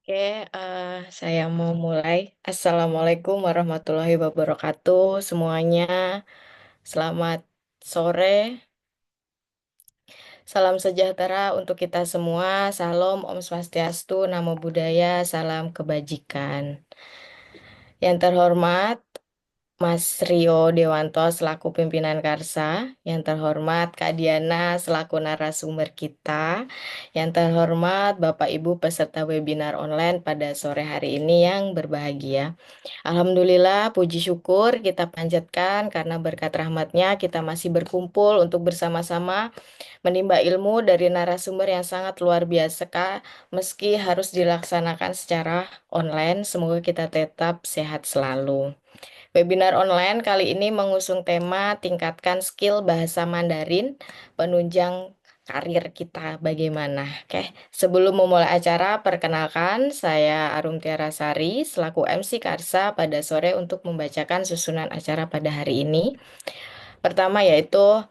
Oke, saya mau mulai. Assalamualaikum warahmatullahi wabarakatuh semuanya. Selamat sore. Salam sejahtera untuk kita semua. Salam Om Swastiastu, Namo Buddhaya, salam kebajikan. Yang terhormat Mas Rio Dewanto selaku pimpinan Karsa, yang terhormat Kak Diana selaku narasumber kita, yang terhormat Bapak Ibu peserta webinar online pada sore hari ini yang berbahagia. Alhamdulillah, puji syukur kita panjatkan karena berkat rahmatnya kita masih berkumpul untuk bersama-sama menimba ilmu dari narasumber yang sangat luar biasa, Kak. Meski harus dilaksanakan secara online, semoga kita tetap sehat selalu. Webinar online kali ini mengusung tema tingkatkan skill bahasa Mandarin, penunjang karir kita bagaimana. Oke, sebelum memulai acara, perkenalkan saya Arum Tiara Sari selaku MC Karsa pada sore untuk membacakan susunan acara pada hari ini. Pertama yaitu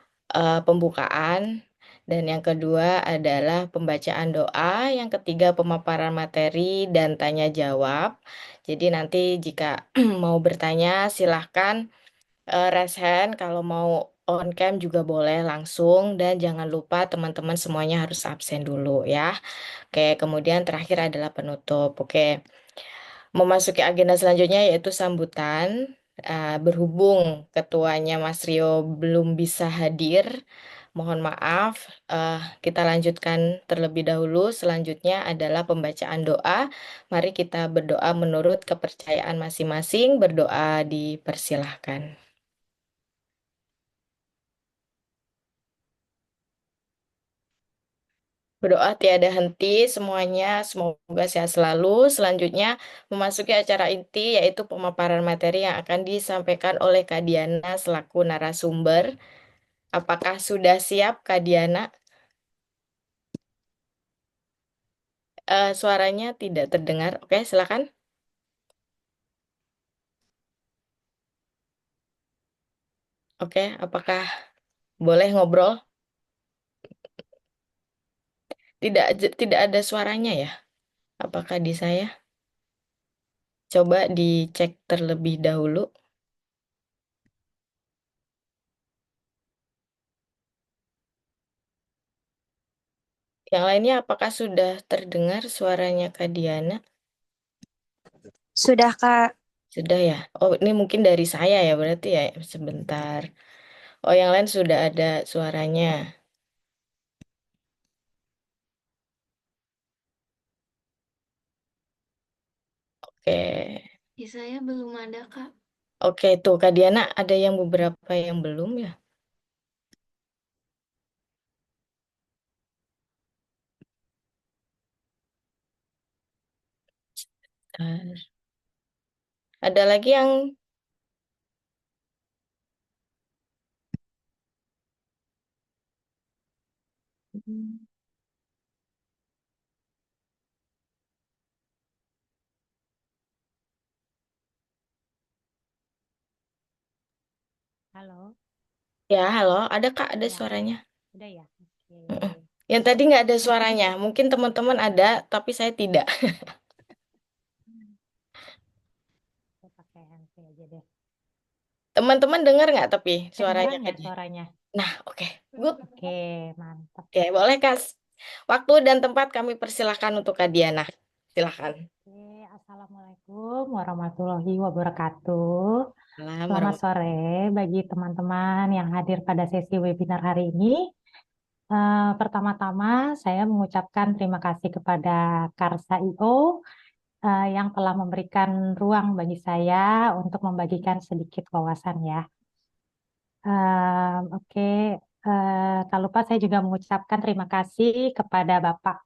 pembukaan, dan yang kedua adalah pembacaan doa, yang ketiga pemaparan materi dan tanya jawab. Jadi nanti jika mau bertanya silahkan raise hand, kalau mau on cam juga boleh langsung, dan jangan lupa teman-teman semuanya harus absen dulu ya. Oke, kemudian terakhir adalah penutup. Oke, memasuki agenda selanjutnya yaitu sambutan. Berhubung ketuanya Mas Rio belum bisa hadir, mohon maaf. Kita lanjutkan terlebih dahulu. Selanjutnya adalah pembacaan doa. Mari kita berdoa menurut kepercayaan masing-masing. Berdoa dipersilahkan. Berdoa tiada henti semuanya, semoga sehat selalu. Selanjutnya memasuki acara inti yaitu pemaparan materi yang akan disampaikan oleh Kak Diana selaku narasumber. Apakah sudah siap Kak Diana? Suaranya tidak terdengar. Oke, silakan. Oke, apakah boleh ngobrol? Tidak ada suaranya ya? Apakah di saya? Coba dicek terlebih dahulu. Yang lainnya apakah sudah terdengar suaranya Kak Diana? Sudah, Kak. Sudah ya? Oh, ini mungkin dari saya ya berarti ya. Sebentar. Oh, yang lain sudah ada suaranya. Oke. Di saya belum ada, Kak. Oke, tuh Kak Diana ada yang beberapa yang belum ya. Bentar. Ada lagi yang Halo, ya, halo, ada Kak, ada ya, suaranya. udah ya. Oke, Mm-mm. Yang tadi nggak ada suaranya. Mungkin teman-teman ada, tapi saya tidak. saya pakai handphone aja deh. Teman-teman dengar nggak tapi suaranya Kedengeran Kak nggak Diana? suaranya? Nah, oke. Good. Oke, mantap. Oke, boleh Kak. Waktu dan tempat kami persilahkan untuk Kak Diana. Silahkan. Oke, Assalamualaikum warahmatullahi wabarakatuh. Salam Selamat warahmatullahi. sore bagi teman-teman yang hadir pada sesi webinar hari ini. Pertama-tama, saya mengucapkan terima kasih kepada Karsa IO yang telah memberikan ruang bagi saya untuk membagikan sedikit wawasan ya. Oke, tak lupa saya juga mengucapkan terima kasih kepada Bapak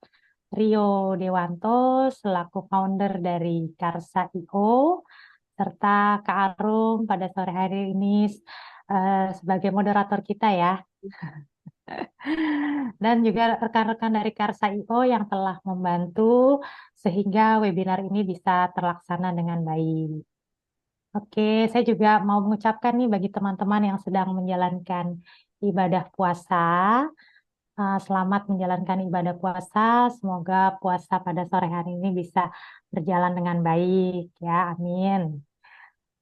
Rio Dewanto selaku founder dari Karsa IO, serta Kak Arum pada sore hari ini sebagai moderator kita ya. Dan juga rekan-rekan dari Karsa IO yang telah membantu sehingga webinar ini bisa terlaksana dengan baik. Oke, saya juga mau mengucapkan nih bagi teman-teman yang sedang menjalankan ibadah puasa, Selamat menjalankan ibadah puasa. Semoga puasa pada sore hari ini bisa berjalan dengan baik ya. Amin.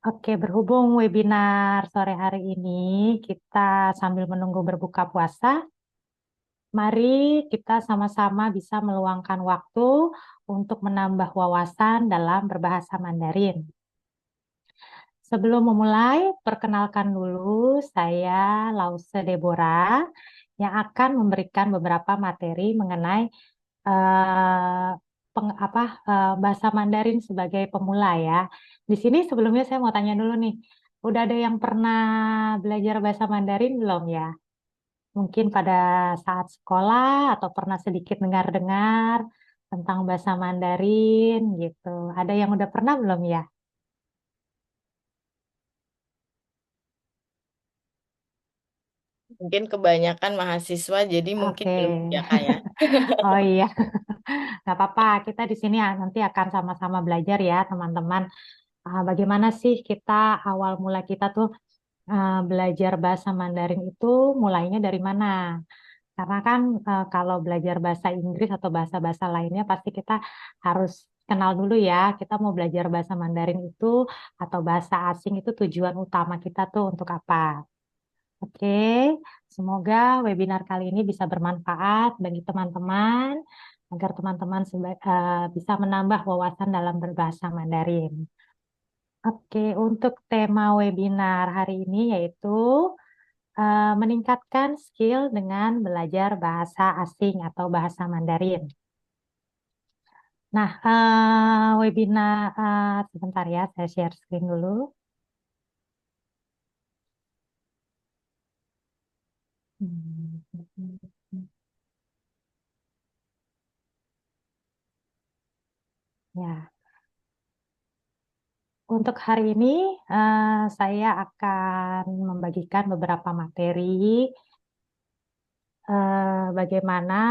Oke, berhubung webinar sore hari ini kita sambil menunggu berbuka puasa, mari kita sama-sama bisa meluangkan waktu untuk menambah wawasan dalam berbahasa Mandarin. Sebelum memulai, perkenalkan dulu saya Lause Deborah yang akan memberikan beberapa materi mengenai eh, bahasa Mandarin sebagai pemula ya. Di sini sebelumnya saya mau tanya dulu nih, udah ada yang pernah belajar bahasa Mandarin belum ya? Mungkin pada saat sekolah atau pernah sedikit dengar-dengar tentang bahasa Mandarin gitu. Ada yang udah pernah belum ya? Mungkin kebanyakan mahasiswa, jadi mungkin Oke. belum ya Kak ya. Oh iya, nggak apa-apa. Kita di sini nanti akan sama-sama belajar ya, teman-teman. Bagaimana sih kita awal mula kita tuh belajar bahasa Mandarin itu mulainya dari mana? Karena kan kalau belajar bahasa Inggris atau bahasa-bahasa lainnya pasti kita harus kenal dulu ya. Kita mau belajar bahasa Mandarin itu atau bahasa asing itu tujuan utama kita tuh untuk apa? Oke, semoga webinar kali ini bisa bermanfaat bagi teman-teman agar teman-teman bisa menambah wawasan dalam berbahasa Mandarin. Oke, untuk tema webinar hari ini yaitu meningkatkan skill dengan belajar bahasa asing atau bahasa Mandarin. Nah, webinar sebentar ya, saya share screen dulu. Hmm, Ya, untuk hari ini saya akan membagikan beberapa materi bagaimana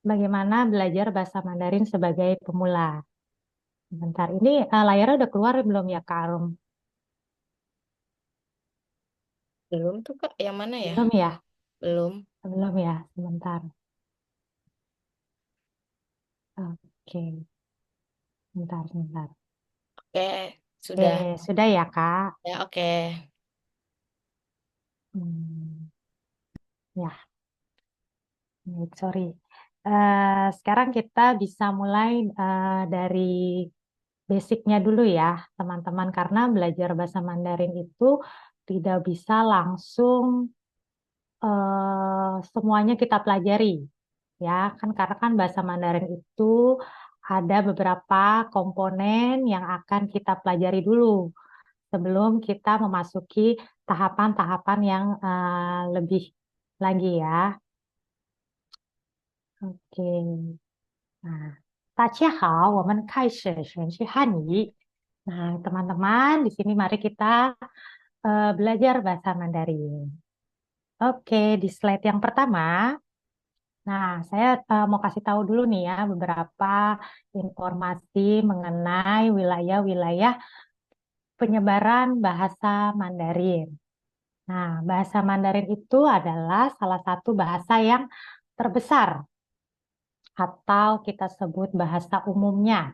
bagaimana belajar bahasa Mandarin sebagai pemula. Sebentar, ini layarnya udah keluar belum ya, Kak Arum? Belum tuh Kak, yang mana ya? Belum ya? Belum. Belum ya, sebentar. Oke, sebentar, sebentar. Oke, Oke, sudah. sudah ya, Kak? Ya, oke. Hmm, ya, sorry. Sekarang kita bisa mulai dari basicnya dulu ya, teman-teman, karena belajar bahasa Mandarin itu tidak bisa langsung semuanya kita pelajari, ya kan? Karena kan bahasa Mandarin itu ada beberapa komponen yang akan kita pelajari dulu sebelum kita memasuki tahapan-tahapan yang lebih lagi ya. Oke. Nah, 大家好，我们开始学习汉语。Nah, teman-teman, di sini mari kita belajar bahasa Mandarin. Oke, di slide yang pertama, nah saya mau kasih tahu dulu nih ya beberapa informasi mengenai wilayah-wilayah penyebaran bahasa Mandarin. Nah, bahasa Mandarin itu adalah salah satu bahasa yang terbesar atau kita sebut bahasa umumnya.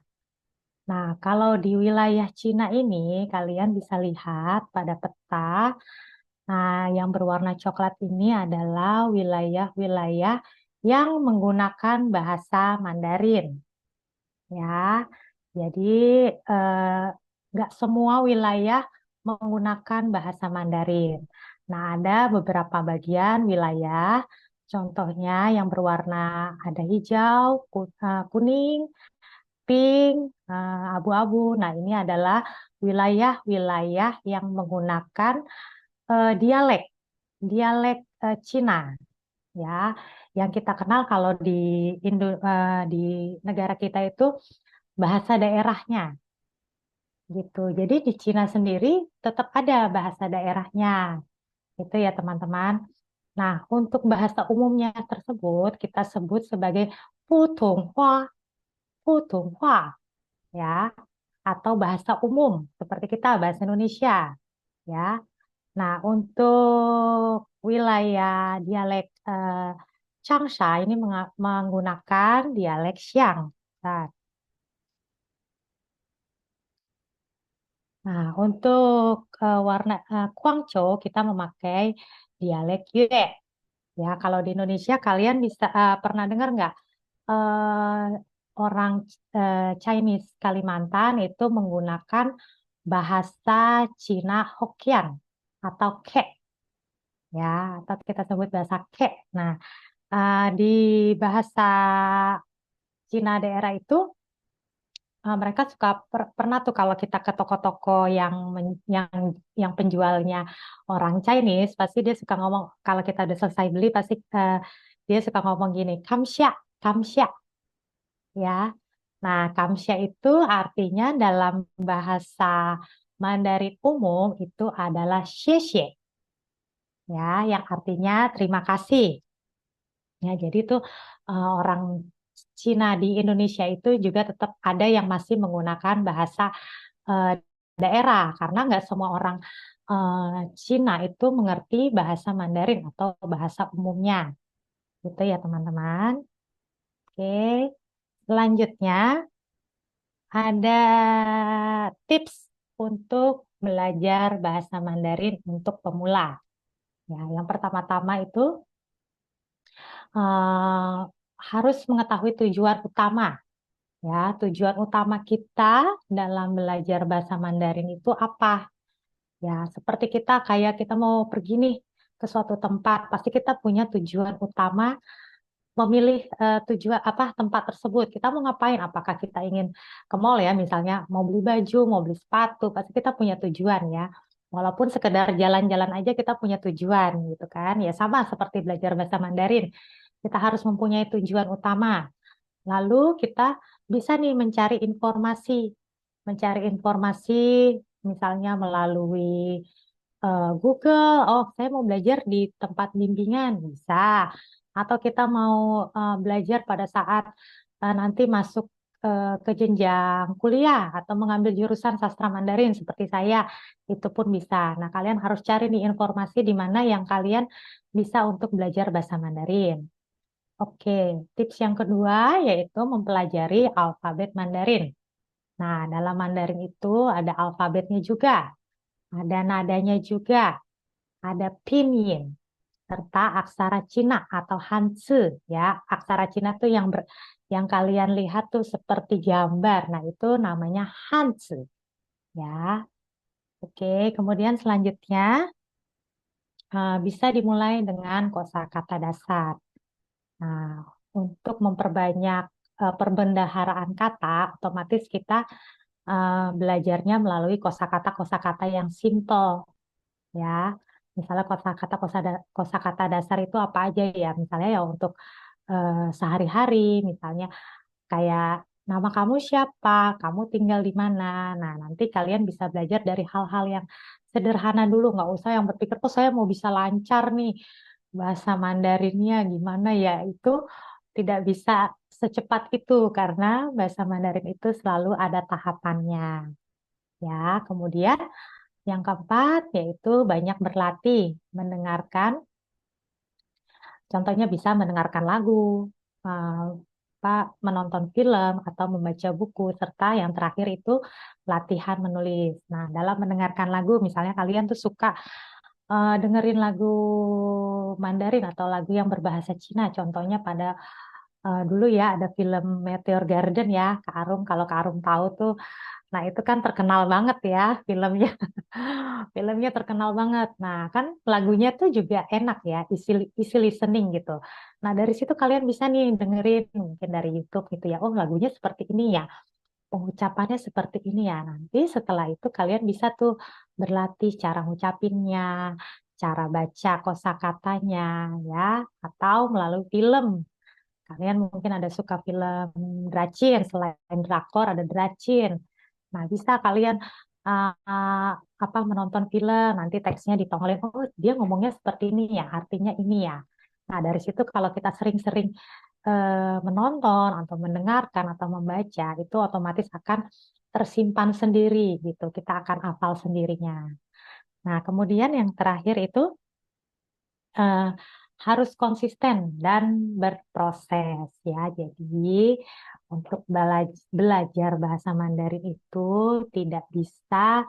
Nah, kalau di wilayah Cina ini, kalian bisa lihat pada peta. Nah, yang berwarna coklat ini adalah wilayah-wilayah yang menggunakan bahasa Mandarin. Ya, jadi nggak semua wilayah menggunakan bahasa Mandarin. Nah, ada beberapa bagian wilayah, contohnya yang berwarna ada hijau, kuning, pink, abu-abu. Nah, ini adalah wilayah-wilayah yang menggunakan dialek, dialek Cina, ya, yang kita kenal kalau di negara kita itu bahasa daerahnya, gitu. Jadi di Cina sendiri tetap ada bahasa daerahnya, itu ya teman-teman. Nah, untuk bahasa umumnya tersebut kita sebut sebagai Putonghua, Putonghua, ya, atau bahasa umum seperti kita bahasa Indonesia, ya. Nah, untuk wilayah dialek Changsha ini menggunakan dialek Xiang. Nah, untuk warna Guangzhou kita memakai dialek Yue. Ya, kalau di Indonesia kalian bisa pernah dengar nggak orang Chinese Kalimantan itu menggunakan bahasa Cina Hokkien atau Kek, ya, atau kita sebut bahasa Kek. Nah, di bahasa Cina daerah itu mereka suka pernah tuh kalau kita ke toko-toko yang penjualnya orang Chinese, pasti dia suka ngomong kalau kita udah selesai beli pasti dia suka ngomong gini, kamxia, kamxia, ya. Nah, kamxia itu artinya dalam bahasa Mandarin umum itu adalah xie, ya, yang artinya terima kasih. Ya, jadi itu orang Cina di Indonesia itu juga tetap ada yang masih menggunakan bahasa eh, daerah karena nggak semua orang eh, Cina itu mengerti bahasa Mandarin atau bahasa umumnya. Gitu ya teman-teman. Oke, selanjutnya ada tips untuk belajar bahasa Mandarin untuk pemula. Ya, yang pertama-tama itu eh, harus mengetahui tujuan utama. Ya, tujuan utama kita dalam belajar bahasa Mandarin itu apa? Ya, seperti kayak kita mau pergi nih ke suatu tempat, pasti kita punya tujuan utama memilih tujuan apa tempat tersebut. Kita mau ngapain? Apakah kita ingin ke mall ya, misalnya mau beli baju, mau beli sepatu, pasti kita punya tujuan ya. Walaupun sekedar jalan-jalan aja kita punya tujuan gitu kan. Ya sama seperti belajar bahasa Mandarin. Kita harus mempunyai tujuan utama. Lalu kita bisa nih mencari informasi misalnya melalui Google. Oh, saya mau belajar di tempat bimbingan, bisa. Atau kita mau belajar pada saat nanti masuk ke jenjang kuliah atau mengambil jurusan sastra Mandarin seperti saya, itu pun bisa. Nah, kalian harus cari nih informasi di mana yang kalian bisa untuk belajar bahasa Mandarin. Oke, tips yang kedua yaitu mempelajari alfabet Mandarin. Nah, dalam Mandarin itu ada alfabetnya juga, ada nadanya juga, ada pinyin, serta aksara Cina atau Hanzi. Ya, aksara Cina tuh yang kalian lihat tuh seperti gambar. Nah, itu namanya Hanzi. Ya, oke. Kemudian selanjutnya bisa dimulai dengan kosakata dasar. Nah, untuk memperbanyak perbendaharaan kata, otomatis kita belajarnya melalui kosakata-kosakata yang simple, ya. Misalnya kosakata dasar itu apa aja ya? Misalnya ya untuk sehari-hari, misalnya kayak nama kamu siapa, kamu tinggal di mana. Nah, nanti kalian bisa belajar dari hal-hal yang sederhana dulu, nggak usah yang berpikir, oh saya mau bisa lancar nih bahasa Mandarinnya gimana ya. Itu tidak bisa secepat itu karena bahasa Mandarin itu selalu ada tahapannya. Ya, kemudian yang keempat yaitu banyak berlatih, mendengarkan. Contohnya bisa mendengarkan lagu, eh, menonton film atau membaca buku, serta yang terakhir itu latihan menulis. Nah, dalam mendengarkan lagu, misalnya kalian tuh suka dengerin lagu Mandarin atau lagu yang berbahasa Cina. Contohnya pada dulu ya ada film Meteor Garden ya, Kak Arum. Kalau Kak Arum tahu tuh, nah itu kan terkenal banget ya filmnya. Filmnya terkenal banget. Nah, kan lagunya tuh juga enak ya, isi listening gitu. Nah, dari situ kalian bisa nih dengerin mungkin dari YouTube gitu ya. Oh, lagunya seperti ini ya. Pengucapannya seperti ini ya. Nanti setelah itu kalian bisa tuh berlatih cara ngucapinnya, cara baca kosakatanya ya, atau melalui film. Kalian mungkin ada suka film Dracin, selain drakor ada Dracin. Nah, bisa kalian apa menonton film, nanti teksnya ditongolin, oh dia ngomongnya seperti ini ya, artinya ini ya. Nah, dari situ kalau kita sering-sering menonton atau mendengarkan atau membaca, itu otomatis akan tersimpan sendiri gitu. Kita akan hafal sendirinya. Nah, kemudian yang terakhir itu eh, harus konsisten dan berproses ya. Jadi untuk belajar bahasa Mandarin itu tidak bisa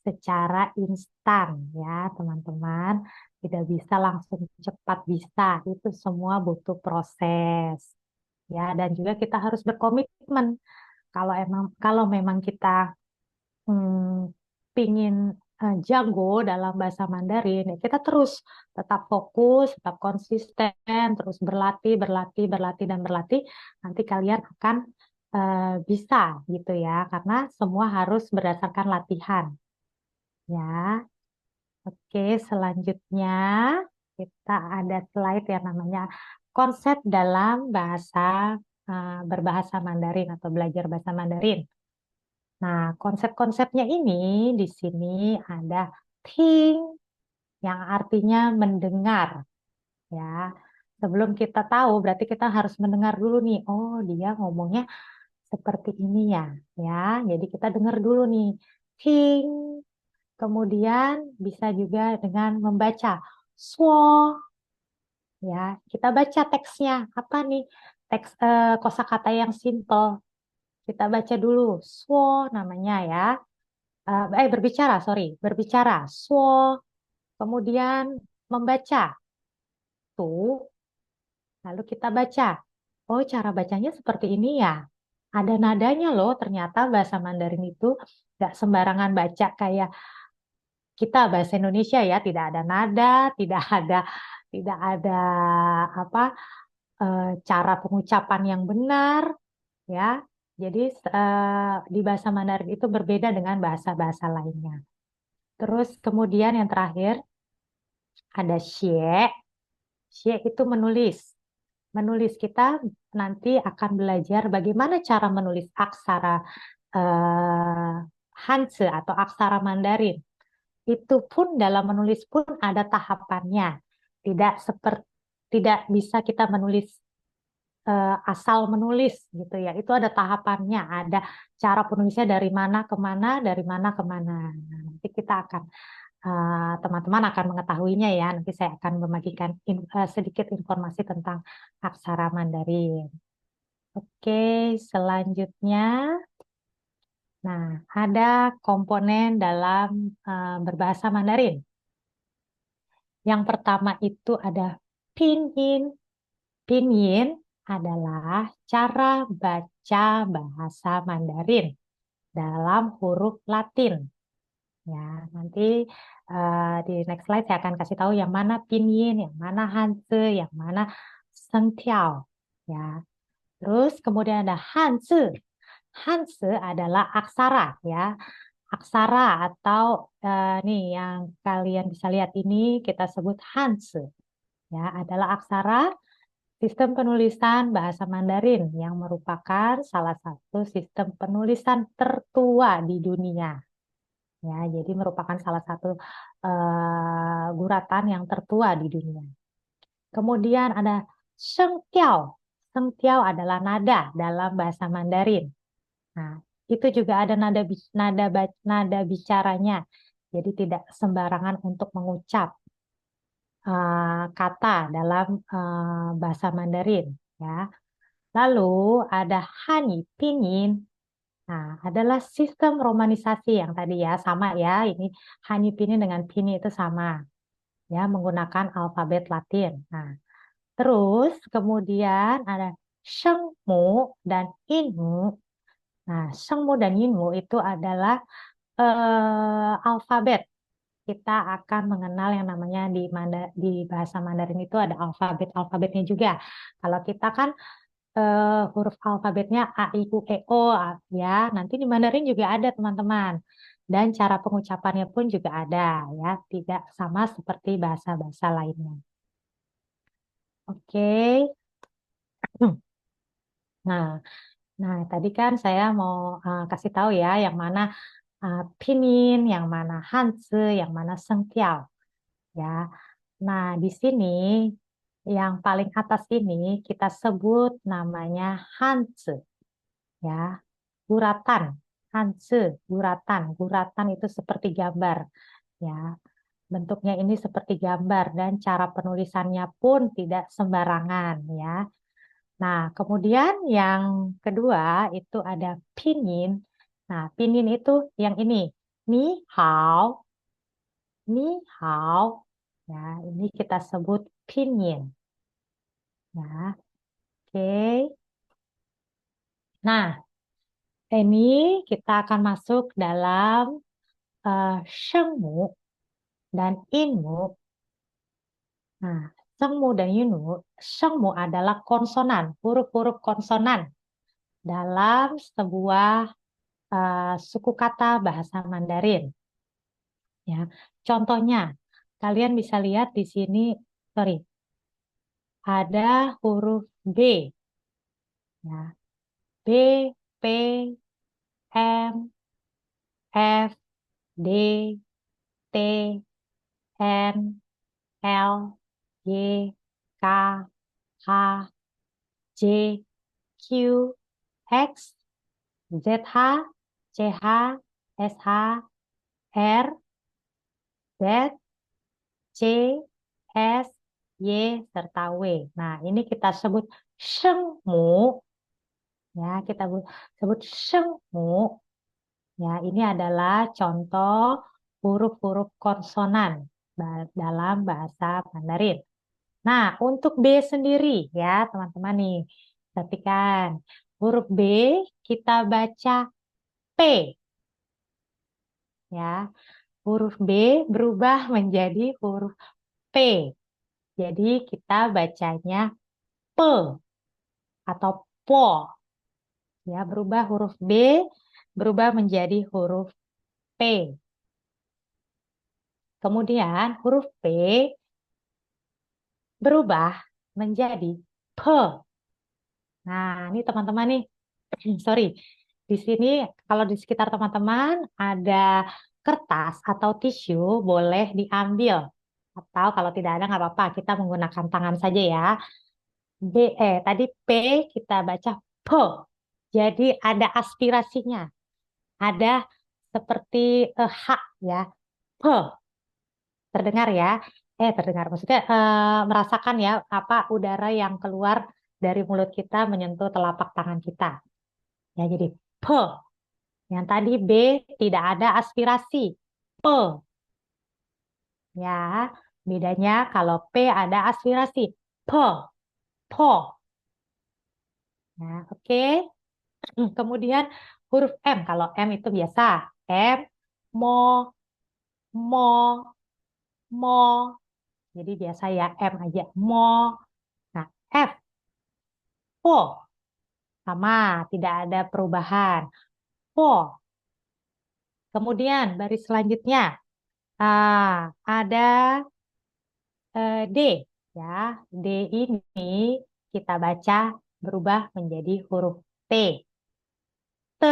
secara instan ya, teman-teman. Tidak bisa langsung cepat bisa. Itu semua butuh proses ya, dan juga kita harus berkomitmen. Kalau memang kita pingin jago dalam bahasa Mandarin, ya kita terus tetap fokus, tetap konsisten, terus berlatih, berlatih, berlatih, dan berlatih. Nanti kalian akan bisa gitu ya, karena semua harus berdasarkan latihan ya. Oke, selanjutnya kita ada slide yang namanya konsep dalam berbahasa Mandarin atau belajar bahasa Mandarin. Nah, konsep-konsepnya ini di sini ada ting yang artinya mendengar ya. Sebelum kita tahu berarti kita harus mendengar dulu nih. Oh, dia ngomongnya seperti ini ya. Ya, jadi kita dengar dulu nih. Ting. Kemudian bisa juga dengan membaca swo ya. Kita baca teksnya. Apa nih? Teks kosakata yang simple. Kita baca dulu swo namanya ya. Berbicara, sorry, berbicara, so, kemudian membaca, tuh, lalu kita baca. Oh, cara bacanya seperti ini ya. Ada nadanya loh, ternyata bahasa Mandarin itu nggak sembarangan baca kayak kita bahasa Indonesia ya, tidak ada nada, tidak ada apa cara pengucapan yang benar ya. Jadi di bahasa Mandarin itu berbeda dengan bahasa-bahasa lainnya. Terus kemudian yang terakhir ada xie. Xie itu menulis. Menulis kita nanti akan belajar bagaimana cara menulis aksara eh, Hanzi atau aksara Mandarin. Itu pun dalam menulis pun ada tahapannya. Tidak bisa kita menulis asal menulis gitu ya. Itu ada tahapannya, ada cara penulisnya dari mana ke mana, dari mana ke mana. Nah, nanti kita akan teman-teman akan mengetahuinya ya. Nanti saya akan membagikan sedikit informasi tentang aksara Mandarin. Oke, selanjutnya, nah ada komponen dalam berbahasa Mandarin. Yang pertama itu ada pinyin. Pinyin adalah cara baca bahasa Mandarin dalam huruf Latin. Ya, nanti di next slide saya akan kasih tahu yang mana pinyin, yang mana hanzi, yang mana sengtiao. Ya, terus kemudian ada hanzi. Hanzi adalah aksara, ya. Aksara atau nih yang kalian bisa lihat ini kita sebut hanzi. Ya, adalah aksara sistem penulisan bahasa Mandarin yang merupakan salah satu sistem penulisan tertua di dunia. Ya, jadi merupakan salah satu guratan yang tertua di dunia. Kemudian ada shengtiao. Shengtiao adalah nada dalam bahasa Mandarin. Nah, itu juga ada nada bicaranya. Jadi tidak sembarangan untuk mengucap kata dalam bahasa Mandarin. Ya. Lalu ada Hanyi Pinyin. Nah, adalah sistem romanisasi yang tadi ya, sama ya. Ini Hanyi Pinyin dengan Pinyin itu sama. Ya, menggunakan alfabet Latin. Nah, terus kemudian ada Shengmu dan Inmu. Nah, Shengmu dan Inmu itu adalah alfabet. Kita akan mengenal yang namanya di bahasa Mandarin itu ada alfabetnya juga. Kalau kita kan huruf alfabetnya A, I, U, E, O ya. Nanti di Mandarin juga ada teman-teman. Dan cara pengucapannya pun juga ada ya. Tidak sama seperti bahasa-bahasa lainnya. Oke. Nah, nah tadi kan saya mau kasih tahu ya yang mana Pinyin, yang mana Hanzi, yang mana Sengtiao ya. Nah, di sini yang paling atas ini kita sebut namanya Hanzi ya. Guratan, Hanzi, guratan. Guratan itu seperti gambar ya. Bentuknya ini seperti gambar dan cara penulisannya pun tidak sembarangan ya. Nah, kemudian yang kedua itu ada pinyin. Nah, pinyin itu yang ini. Ni hao, ni hao. Ya, ini kita sebut pinyin. Ya, oke. Nah, ini kita akan masuk dalam shengmu dan inmu. Nah, shengmu dan inmu, shengmu adalah konsonan, huruf-huruf konsonan dalam sebuah suku kata bahasa Mandarin. Ya, contohnya, kalian bisa lihat di sini, sorry, ada huruf B, ya, B, P, M, F, D, T, N, L, Y, K, H, J, Q, X, ZH, CH, SH, R, Z, C, S, Y, serta W. Nah, ini kita sebut shengmu. Ya, kita sebut shengmu. Ya, ini adalah contoh huruf-huruf konsonan dalam bahasa Mandarin. Nah, untuk B sendiri ya, teman-teman nih. Perhatikan, huruf B kita baca P. Ya, huruf B berubah menjadi huruf P. Jadi kita bacanya P atau Po. Ya, berubah huruf B berubah menjadi huruf P. Kemudian huruf P berubah menjadi P. Nah, ini teman-teman nih, sorry. Di sini kalau di sekitar teman-teman ada kertas atau tisu, boleh diambil. Atau kalau tidak ada nggak apa-apa, kita menggunakan tangan saja ya. Tadi P kita baca P. Jadi ada aspirasinya. Ada seperti H ya. P. Terdengar ya. Terdengar. Maksudnya merasakan ya apa udara yang keluar dari mulut kita menyentuh telapak tangan kita. Ya, jadi P. Yang tadi B tidak ada aspirasi. P. Ya, bedanya kalau P ada aspirasi. P. Po. Nah, oke. Kemudian huruf M. Kalau M itu biasa. M, mo, mo, mo. Jadi biasa ya M aja. Mo. Nah, F, po. Sama, tidak ada perubahan. Po. Kemudian baris selanjutnya. Ada D. Ya, D ini kita baca berubah menjadi huruf T. T.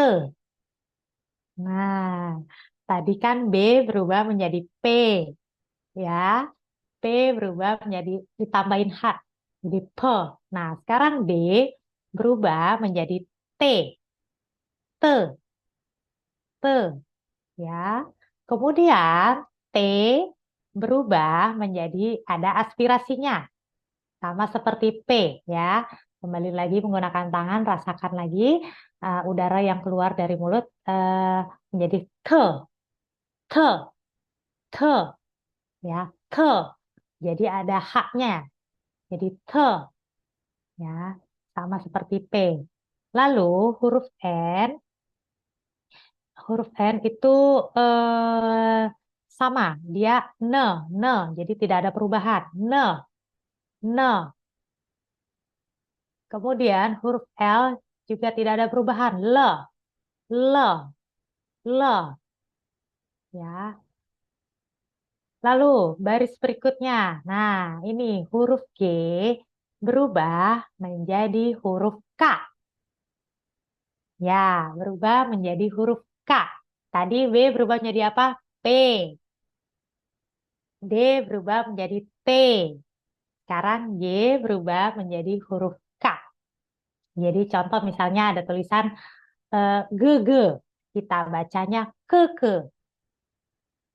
Nah, tadi kan B berubah menjadi P. Ya, P berubah menjadi ditambahin H. Jadi P. Nah, sekarang D berubah menjadi T. T. T. Ya. Kemudian T berubah menjadi ada aspirasinya. Sama seperti P ya. Kembali lagi menggunakan tangan, rasakan lagi udara yang keluar dari mulut menjadi ke, ke, ke, ya, ke. Jadi ada haknya. Jadi ke, ya, sama seperti P. Lalu huruf N itu sama, dia ne, jadi tidak ada perubahan. Ne. Kemudian huruf L juga tidak ada perubahan. Le, le, ya. Lalu baris berikutnya. Nah, ini huruf G berubah menjadi huruf K. Ya, berubah menjadi huruf K. Tadi W berubah menjadi apa? P. D berubah menjadi T. Sekarang Y berubah menjadi huruf K. Jadi contoh misalnya ada tulisan ge. Kita bacanya ke.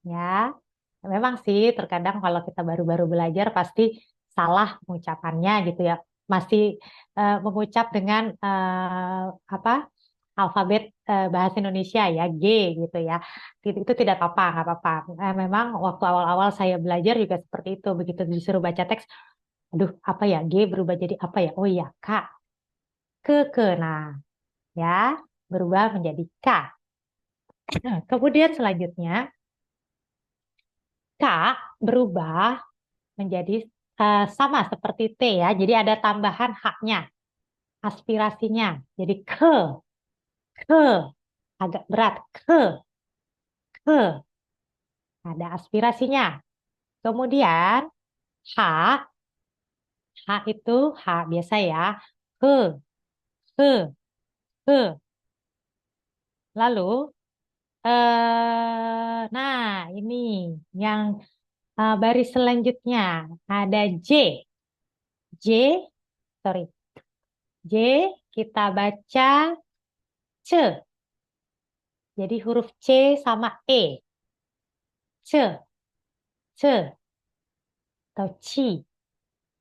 Ya. Memang sih terkadang kalau kita baru-baru belajar pasti salah pengucapannya gitu ya. Masih mengucap dengan apa alfabet bahasa Indonesia ya G gitu ya. Itu tidak apa-apa, nggak apa-apa. Memang waktu awal-awal saya belajar juga seperti itu. Begitu disuruh baca teks, aduh apa ya G berubah jadi apa ya? Oh iya K, Nah ya berubah menjadi K. Nah, kemudian selanjutnya K berubah menjadi sama seperti T ya. Jadi ada tambahan haknya, aspirasinya. Jadi ke, agak berat, ke, ada aspirasinya. Kemudian H, H itu H biasa ya, ke, ke, ke. Lalu, nah ini yang baris selanjutnya ada J, J, sorry, J kita baca C. Jadi huruf C sama E. C, C, atau ci,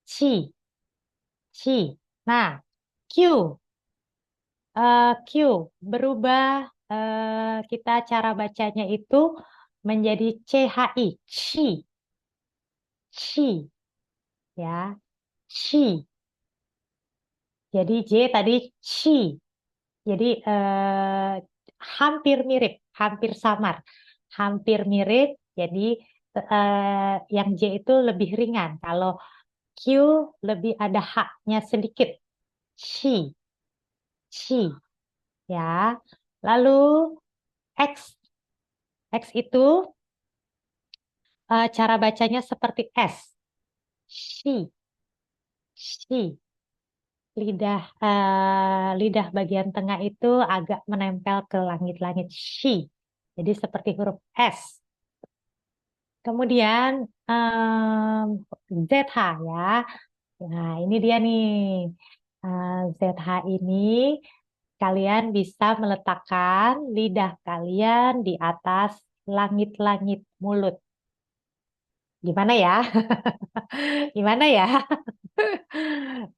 ci. Nah, Q, Q berubah kita cara bacanya itu menjadi CHI, ci, ya, ci. Jadi J tadi ci. Jadi hampir mirip, hampir samar, hampir mirip. Jadi yang J itu lebih ringan. Kalau Q lebih ada haknya sedikit. Ci, ci, ya. Lalu X, X itu cara bacanya seperti S. Shi, shi. Lidah bagian tengah itu agak menempel ke langit-langit. Shi. Jadi seperti huruf S. Kemudian ZH ya. Nah, ini dia nih. ZH ini kalian bisa meletakkan lidah kalian di atas langit-langit mulut. Gimana ya? Gimana ya?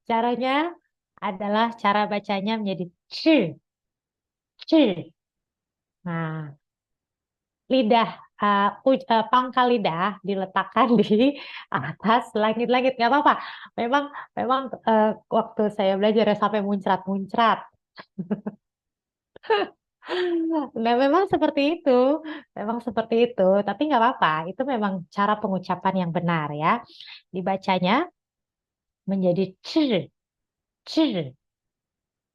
Caranya adalah cara bacanya menjadi c. Nah, lidah pangkal lidah diletakkan di atas langit-langit. Nggak apa-apa. Memang memang waktu saya belajar ya sampai muncrat-muncrat. Nah, memang seperti itu. Memang seperti itu. Tapi nggak apa-apa. Itu memang cara pengucapan yang benar ya. Dibacanya menjadi c.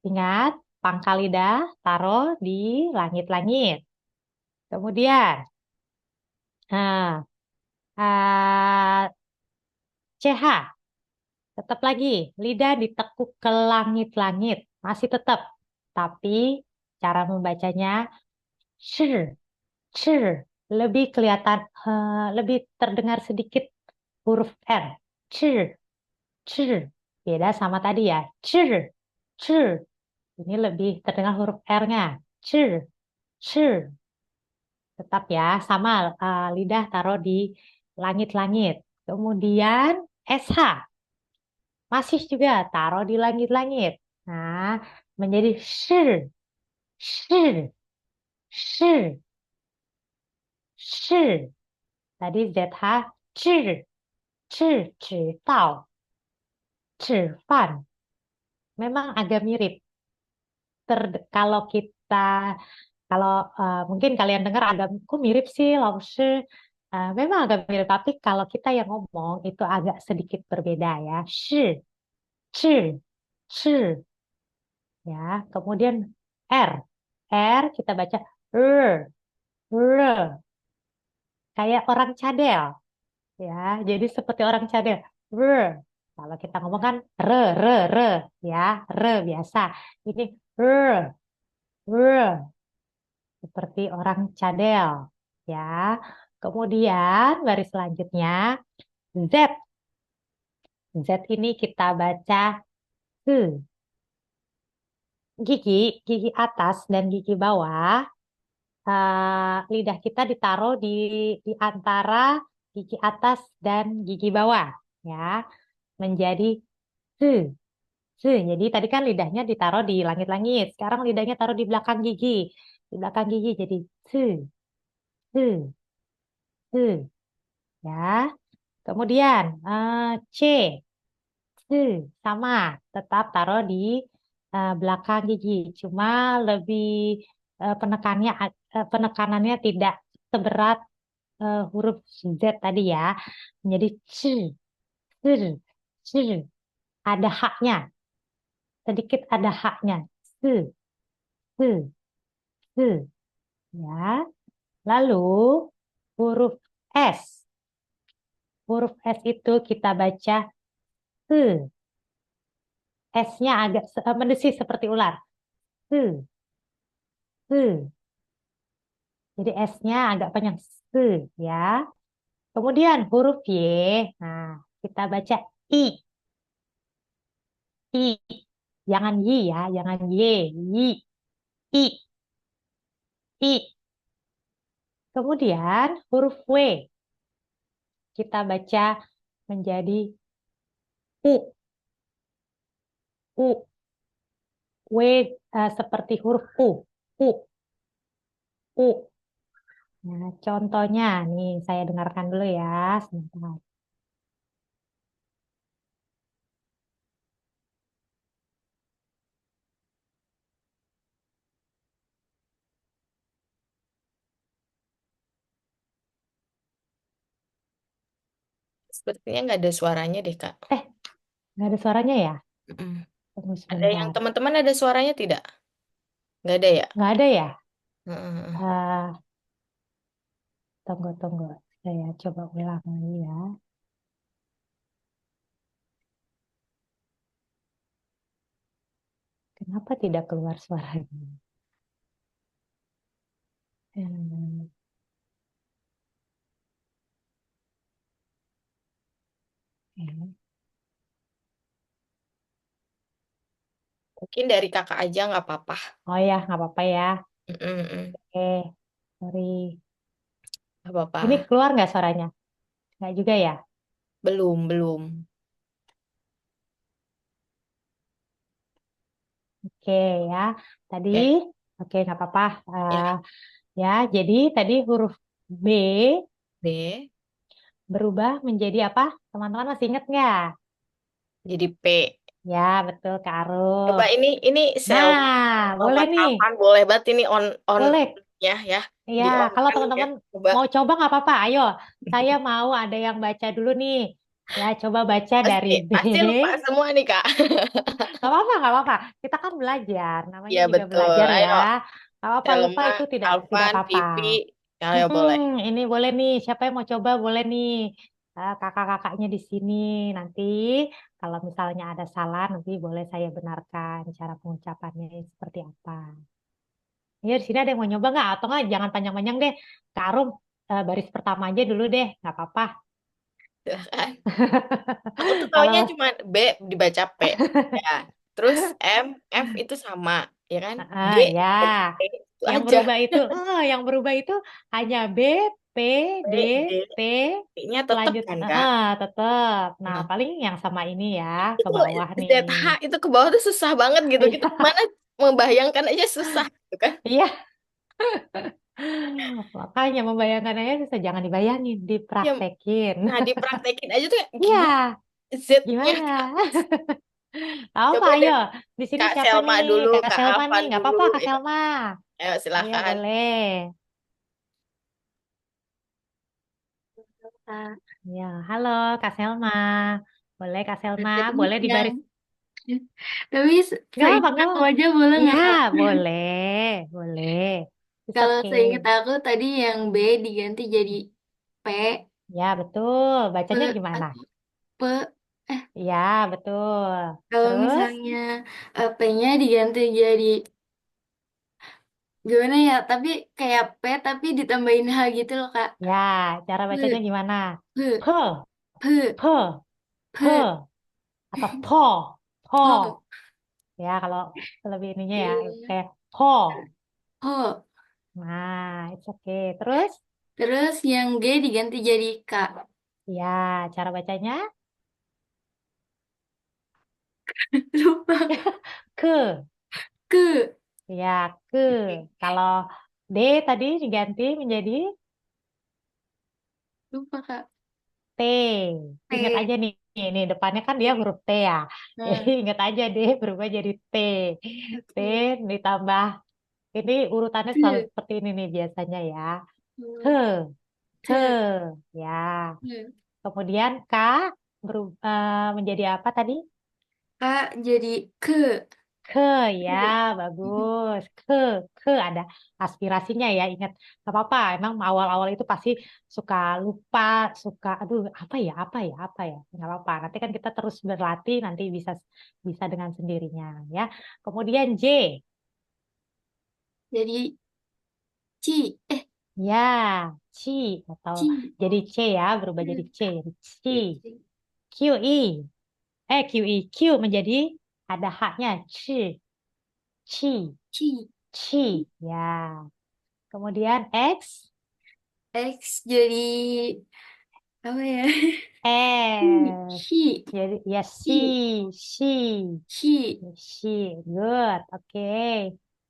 Ingat, pangkal lidah taruh di langit-langit. Kemudian, nah, CH, tetap lagi, lidah ditekuk ke langit-langit. Masih tetap. Tapi cara membacanya, cer, cer. Lebih kelihatan, lebih terdengar sedikit huruf R. Cer, cer. Beda sama tadi ya, cer, cer. Ini lebih terdengar huruf R-nya. Cer, cer. Tetap ya, sama lidah taruh di langit-langit. Kemudian SH, masih juga taruh di langit-langit. Nah, menjadi shir, shir, shir, shir. Tadi ZH, zhi, zhi, 知道, 吃饭. Memang agak mirip. Kalau kita kalau mungkin kalian dengar agak kok mirip sih Lause. Memang agak mirip, tapi kalau kita yang ngomong itu agak sedikit berbeda ya. Shi, shi, shi, ya. Kemudian R, R kita baca r, r, kayak orang cadel, ya. Jadi seperti orang cadel, r. Kalau kita ngomong kan r, ya, r biasa. Ini r, r. Seperti orang cadel ya. Kemudian baris selanjutnya Z. Z ini kita baca ke. Gigi atas dan gigi bawah, lidah kita ditaruh di antara gigi atas dan gigi bawah ya menjadi se. Se. Jadi tadi kan lidahnya ditaruh di langit-langit. Sekarang lidahnya taruh di belakang gigi. Di belakang gigi jadi se, se, se ya. Kemudian C. Se. Sama. Tetap taruh di belakang gigi. Cuma lebih penekanannya tidak seberat huruf Z tadi ya. Menjadi C. Se. Se. Ada haknya. Sedikit ada haknya. Se. Se. Se. Ya. Lalu huruf S. Huruf S itu kita baca se. S-nya agak mendesis seperti ular. Se. Se. Jadi S-nya agak panjang. Se. Ya. Kemudian huruf Y. Nah, kita baca I. I. Jangan Y ya. Jangan Y. Y. I. I. Kemudian huruf W. Kita baca menjadi U. U. W seperti huruf U. U. U. Nah, contohnya nih saya dengarkan dulu ya sebentar. Sepertinya nggak ada suaranya deh, Kak. Eh, nggak ada suaranya ya? Mm-mm. Tunggu Ada yang sebentar. teman-teman ada suaranya tidak? Nggak ada ya? Nggak ada ya? Heeh. Ah, tunggu. Saya coba ulang lagi ya. Kenapa tidak keluar suaranya? Hmm, oke. Mungkin dari kakak aja nggak apa-apa. Oh ya, nggak apa-apa ya. Mm-mm-mm. Oke, sorry. Nggak Ini apa-apa. keluar nggak suaranya? Nggak juga ya? Belum, belum. Oke ya. Tadi, Ya, oke nggak apa-apa. ya. Ya, jadi tadi huruf B B. berubah menjadi apa? Teman-teman masih ingat nggak? Jadi P. Ya, betul Kak Aruf. Coba ini Selma Nah, sama boleh nih. Taufan boleh banget ini on Boleh. ya ya Ya, di on kalau kan ya. teman-teman Coba mau coba nggak apa-apa. Ayo, saya mau ada yang baca dulu nih. Ya, coba baca dari pasti B. pasti lupa semua nih Kak. Nggak apa-apa. Kita kan belajar. Namanya Ya juga betul. belajar ya. Ayo Nggak apa-apa, lupa Selma, itu tidak Alvan, apa-apa. Vivi. Ayo boleh. Ini boleh nih. Siapa yang mau coba boleh nih. Kakak-kakaknya di sini. Nanti kalau misalnya ada salah, nanti boleh saya benarkan cara pengucapannya seperti apa. Ya, di sini ada yang mau nyoba nggak? Atau nggak, jangan panjang-panjang deh. Kak Arum, baris pertama aja dulu deh. Nggak apa-apa. Silakan. Aku tuh taunya Kalau cuma B dibaca P. Ya. Terus F itu sama, ya kan? G ya, P itu aja. yang berubah itu hanya B, P, D, P, D, T, nya tetap selanjut, kan Kak? tetap. Nah, Nah, paling yang sama ini ya, itu ke tuh bawah nih. ZH itu ke bawah tuh susah banget gitu. Kita Iya, gimana membayangkan aja susah gitu kan? iya. Makanya membayangkan aja susah, jangan dibayangin, Ya, dipraktekin. nah dipraktekin aja tuh Iya, gimana Z-nya gimana? Kak? Apa, Coba ayo. dari Di sini Kak siapa Selma nih? dulu, Kakak Kak Selma nih, Alvan nggak dulu. apa-apa, Kak Ya. Selma. Ayo Ayo, silakan. boleh. Ya, halo Kak Selma. Boleh Kak Selma, Tadi boleh di yang baris. tapi Nggak apa-apa, seingat nggak aku apa-apa. aja boleh Ya, nggak Kak? boleh, boleh. It's Kalau okay. seingat aku tadi yang B diganti jadi P, Ya, betul. Bacanya P gimana? atau P. Ya, betul. Kalau Terus, misalnya P-nya diganti jadi gimana ya? Tapi kayak P tapi ditambahin H gitu loh Kak. ya, cara bacanya P, gimana? P, Pe, P, pe, pe, P, atau po, po. P. Ya, kalau lebih ininya ya, Iya. kayak po. P. Nah, it's okay. Terus, Terus yang G diganti jadi K. Ya, cara bacanya Lupa. ke. Ke. Ya, ke. Kalau D tadi diganti menjadi Lupa, Kak. T. Ingat T. aja nih, ini depannya kan dia huruf T ya. Jadi Nah, ingat aja deh berubah jadi T. T oke. ditambah, ini urutannya selalu Ke. seperti ini nih biasanya ya. Ke, Hmm, ke. Ke. Ya. Ke. Kemudian K menjadi apa tadi? Kak jadi ke. Ke, ya, bagus. Ke ada aspirasinya ya. Ingat, nggak apa-apa. Emang awal-awal itu pasti suka lupa, suka, aduh, apa ya. Nggak apa-apa. Nanti kan kita terus berlatih, nanti bisa bisa dengan sendirinya ya. Kemudian J, Jadi ci. ya, ci atau Ci. jadi C ya, berubah jadi C, jadi C. Ci. Q, I, Q, I, Q menjadi ada haknya, ci, Ci. ci, ya. Kemudian X, X jadi apa ya? Hi. S. Hi. Jadi ya Hi. she, Hi. she, good, oke.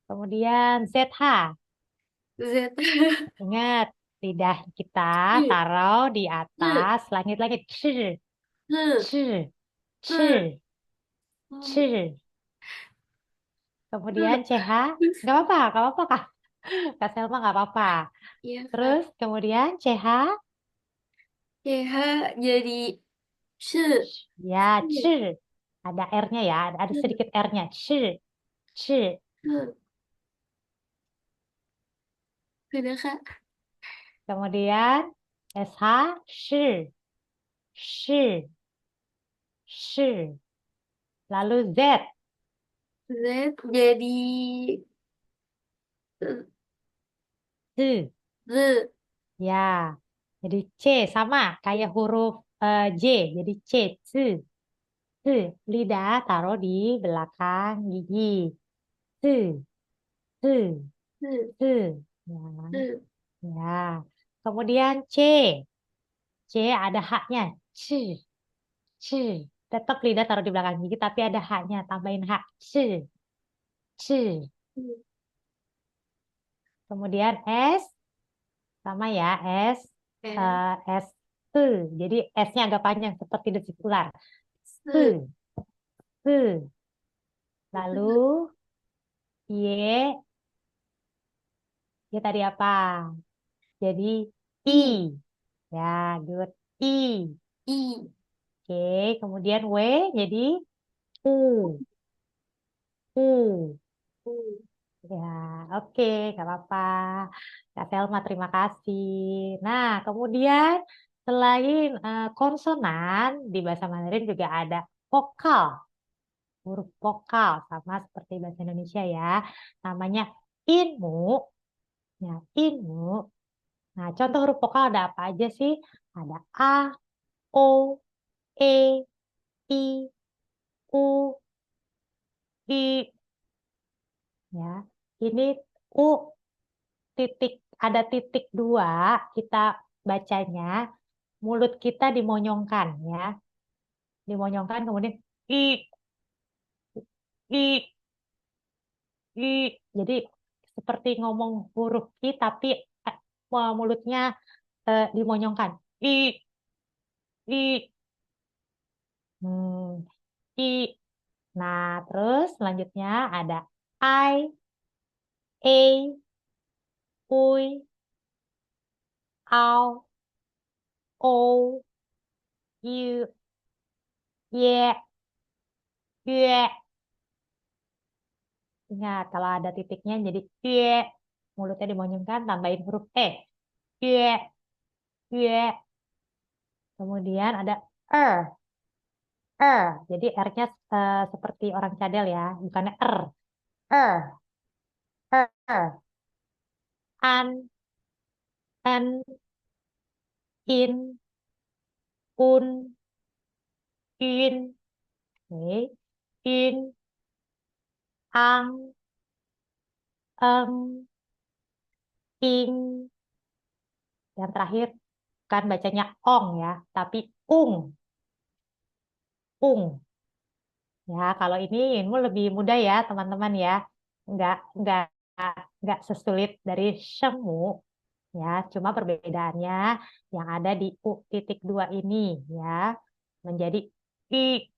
Kemudian ZH, Z. ingat lidah kita H. taruh di H. atas langit-langit, H. ch, ch, H. ch. Kemudian CH, nggak apa-apa Kak. Kak Selma nggak apa-apa. Iya, Kak. Terus kemudian CH, CH jadi sh. ya ch, Sh. ada R-nya ya, ada Sh. sedikit R-nya, ch. Sh. Udah, Kak. Kemudian SH, shi, shi, shi. Lalu Z, Z jadi Z. Z. Ya, jadi C sama kayak huruf J, jadi C, Z, Z. Lidah taruh di belakang gigi, Z, Z, Z. Z. Ya, Z. ya. Kemudian C, C ada haknya, C, C. Tetap lidah taruh di belakang gigi, tapi ada haknya, tambahin hak, C, C. Kemudian S, sama ya, S, S. S, S. Jadi S-nya agak panjang seperti desikular. S. S, S. Lalu Y, Y tadi apa? Jadi I. I. Ya, good. I. I. Oke, kemudian W jadi U. U. U. Ya, oke, nggak apa-apa. Kak Selma, terima kasih. Nah, kemudian selain konsonan, di bahasa Mandarin juga ada vokal, huruf vokal, sama seperti bahasa Indonesia ya. Namanya inmu, ya, inmu. Nah, contoh huruf vokal ada apa aja sih? Ada A, O, E, I, U, I, ya. Ini U titik, ada titik dua, kita bacanya mulut kita dimonyongkan ya, dimonyongkan kemudian i, i, i. Jadi seperti ngomong huruf i tapi mulutnya dimonyongkan, i, i, hmm, i. Nah, terus selanjutnya ada I, A, ui, au, o, u, ye, ye. Ingat, kalau ada titiknya jadi ye, mulutnya dimonyongkan, tambahin huruf E. Ye, ye. Kemudian ada jadi R-nya seperti orang cadel ya, bukannya er, er. An, en, in, un, in, oke. In, ang, eng, ing. Yang terakhir bukan bacanya ong ya, tapi ung. Ya, kalau ini ilmu lebih mudah ya, teman-teman ya. Nggak, nggak, nggak sesulit dari semu ya. Cuma perbedaannya yang ada di u titik dua ini ya menjadi i,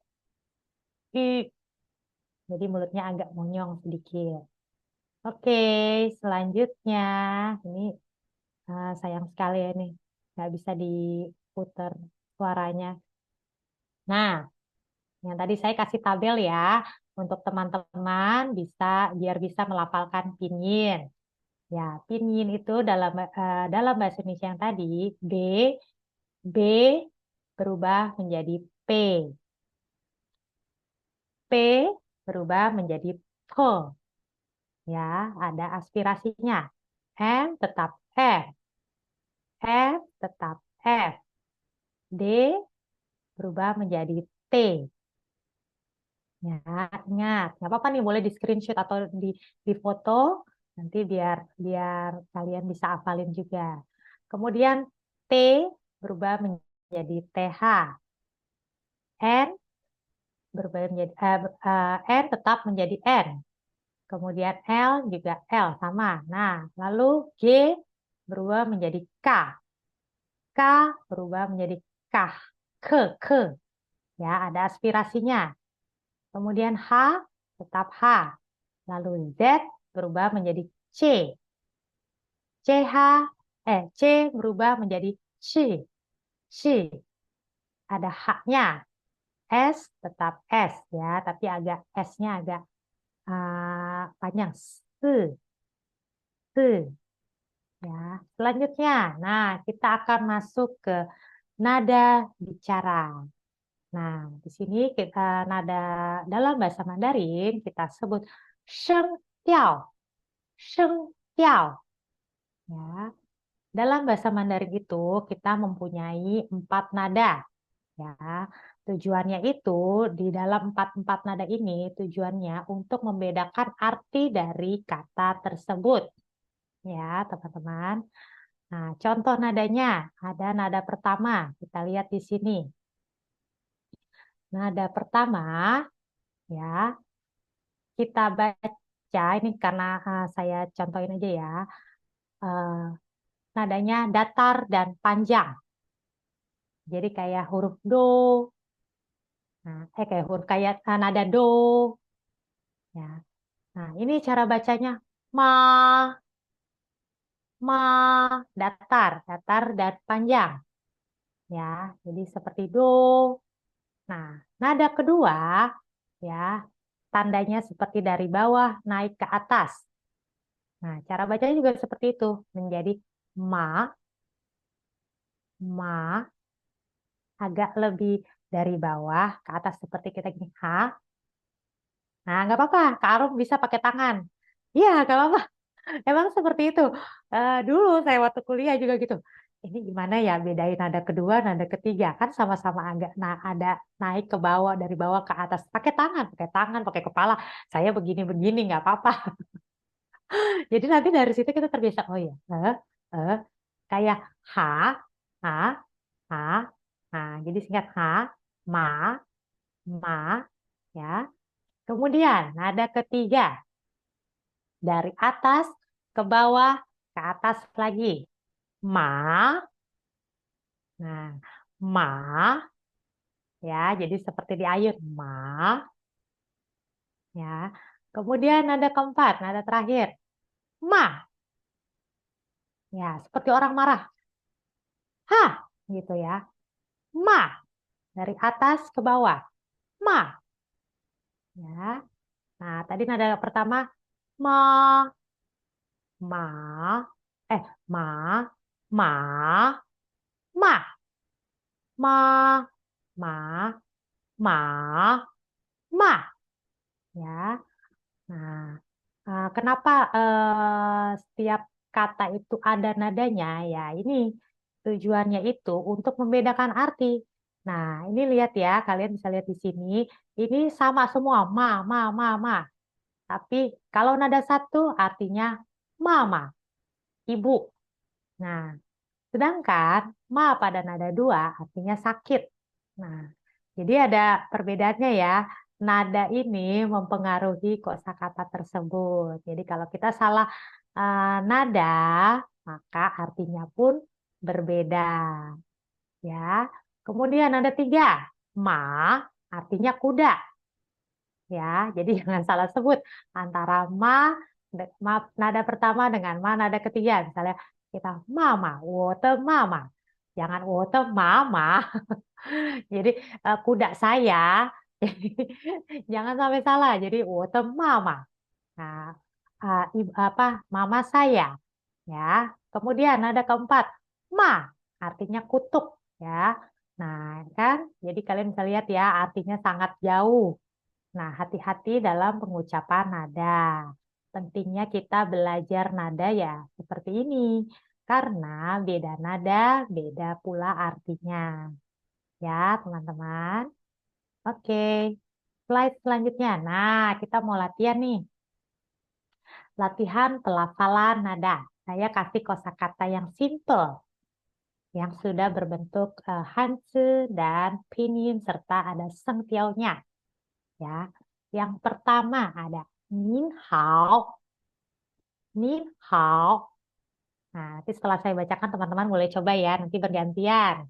i. Jadi mulutnya agak monyong sedikit. Oke, selanjutnya ini sayang sekali ya nih, nggak bisa diputar suaranya. Nah, yang tadi saya kasih tabel ya, untuk teman-teman biar bisa melafalkan pinyin. Ya, pinyin itu dalam bahasa Indonesia yang tadi B berubah menjadi P, P berubah menjadi P. Ya, ada aspirasinya. M tetap F tetap F, D berubah menjadi T. Ya, ingat, nggak apa-apa nih, boleh di screenshot atau di foto, nanti biar biar kalian bisa hafalin juga. Kemudian T berubah menjadi TH, N berubah menjadi N tetap menjadi N. Kemudian L juga L sama. Nah, lalu G berubah menjadi K, K berubah menjadi K, ke. Ya, ada aspirasinya. Kemudian H tetap H. Lalu Z berubah menjadi C. CH, C berubah menjadi C. C. Ada H-nya. S tetap S ya, tapi S-nya agak panjang. Se. Ya. Selanjutnya, nah kita akan masuk ke nada bicara. Nah, di sini kita nada dalam bahasa Mandarin kita sebut sheng tiao, sheng tiao. Ya, dalam bahasa Mandarin itu kita mempunyai 4 nada. Ya, tujuannya itu di dalam empat nada ini tujuannya untuk membedakan arti dari kata tersebut. Ya, teman-teman. Nah, contoh nadanya ada nada pertama. Kita lihat di sini. Nada pertama, ya, kita baca ini karena saya contohin aja ya. Eh, nadanya datar dan panjang. Jadi kayak huruf do, nah, kayak huruf kayak nada do, ya. Nah, ini cara bacanya ma, ma, datar dan panjang, ya. Jadi seperti do. Nah, nada kedua, ya, tandanya seperti dari bawah naik ke atas. Nah, cara bacanya juga seperti itu, menjadi ma, ma, agak lebih dari bawah ke atas seperti kita gini, ha. Nah, nggak apa-apa, Kak Arum bisa pakai tangan. Iya, nggak apa-apa. Emang seperti itu. Dulu saya waktu kuliah juga gitu. Ini gimana ya bedain nada kedua, nada ketiga. Kan sama-sama agak ada naik ke bawah, dari bawah ke atas. Pakai tangan, pakai kepala. Saya begini-begini, nggak apa-apa. Jadi nanti dari situ kita terbiasa. Oh ya, eh. Kayak ha, ha, ha, ha. Jadi singkat ha, ma, ma, ya. Kemudian nada ketiga. Dari atas ke bawah, ke atas lagi. Ma, nah, ma, ya, jadi seperti di ayun, ma, ya. Kemudian nada keempat, nada terakhir, ma, ya, seperti orang marah, ha, gitu ya, ma, dari atas ke bawah, ma, ya. Nah, tadi nada pertama, ma, ma, ma, ma, ma, ma, ma, ma, ma, ya. Nah, kenapa setiap kata itu ada nadanya? Ya, ini tujuannya itu untuk membedakan arti. Nah, ini lihat ya, kalian bisa lihat di sini. Ini sama semua, ma. Tapi kalau nada satu artinya mama, ibu. Nah, Sedangkan ma pada nada dua artinya sakit. Nah, jadi ada perbedaannya ya. Nada ini mempengaruhi kosakata tersebut. Jadi kalau kita salah nada, maka artinya pun berbeda. Ya. Kemudian ada tiga. Ma artinya kuda. Ya, jadi jangan salah sebut antara nada pertama dengan ma nada ketiga. Misalnya kita mama, water mama. Jangan water mama. Jadi kuda saya. Jangan sampai salah. Jadi water mama. Nah, apa mama saya. Ya. Kemudian nada keempat, ma artinya kutub. Ya. Nah, kan? Jadi kalian bisa lihat ya, artinya sangat jauh. Nah, hati-hati dalam pengucapan nada. Pentingnya kita belajar nada ya seperti ini. Karena beda nada, beda pula artinya. Ya, teman-teman. Oke, slide selanjutnya. Nah, kita mau latihan nih. Latihan pelafalan nada. Saya kasih kosakata yang simple, yang sudah berbentuk hanzi dan pinyin serta ada sengtiaunya. Ya, yang pertama ada Nin hao, Nin hao. Nah, nanti setelah saya bacakan teman-teman boleh coba ya, nanti bergantian.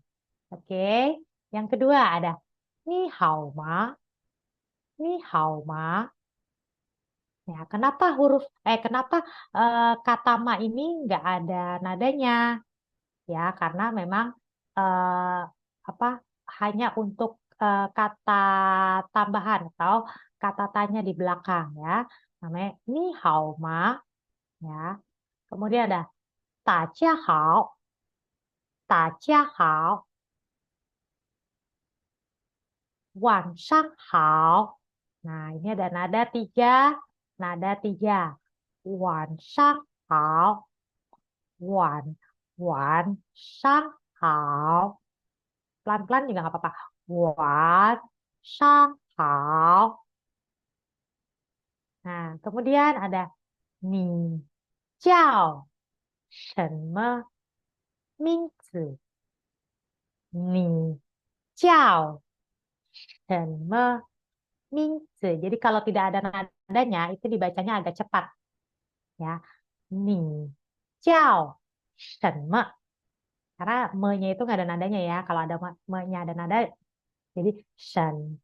Oke. Yang kedua ada Ni hao ma, Ni hao ma. Ya, kenapa kata ma ini nggak ada nadanya? Ya, karena memang eh, apa hanya untuk kata tambahan atau kata tanya di belakang ya. Namanya Ni hao ma ya. Kemudian ada 大家好, 大家好, 晚上好. Nah, ini ada nada tiga, nada tiga. 晚上好, 晚上好. Pelan-pelan juga nggak apa-apa. 晚上好. Nah, kemudian ada 你叫什么名字?你叫什么名字? Jadi kalau tidak ada nadanya, itu dibacanya agak cepat. Ya, 你叫什么? Karena me-nya itu nggak ada nadanya ya. Kalau ada me-nya ada nada, jadi shen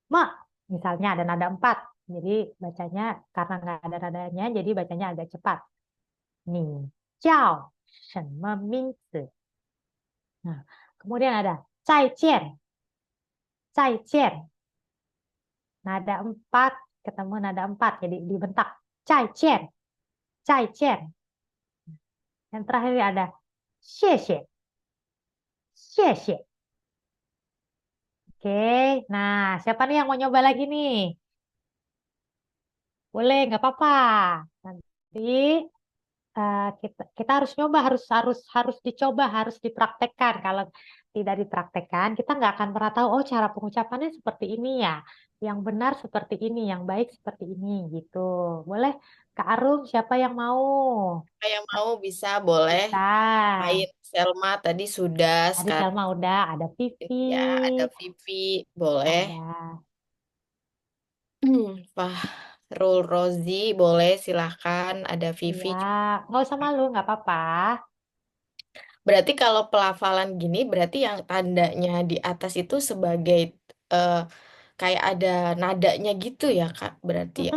me. Misalnya ada nada 4. Jadi bacanya karena nggak ada nadanya, jadi bacanya agak cepat. Ni jiao shen me mingzi. Nah, kemudian ada zai jian. Zai jian. Nada 4 ketemu nada 4. Jadi dibentak. Zai jian. Zai jian. Yang terakhir ada xie xie. Xie xie. Oke, nah siapa nih yang mau nyoba lagi nih? Boleh, nggak apa-apa. Nanti kita harus nyoba, harus dicoba, harus dipraktekkan. Kalau tidak dipraktekkan, kita nggak akan pernah tahu. Oh, cara pengucapannya seperti ini ya. Yang benar seperti ini, yang baik seperti ini, gitu. Boleh, Kak Arum, siapa yang mau? Yang mau bisa boleh. Bisa. Main Selma tadi sudah. Tadi Sekarang Selma udah, ada Vivi, ya ada Vivi. Boleh. ada. Fahrul Rozi boleh silahkan. Ada Vivi Ya, juga. nggak usah malu, nggak apa-apa. Berarti kalau pelafalan gini, berarti yang tandanya di atas itu sebagai eh, kayak ada nadanya gitu ya, Kak? Berarti ya.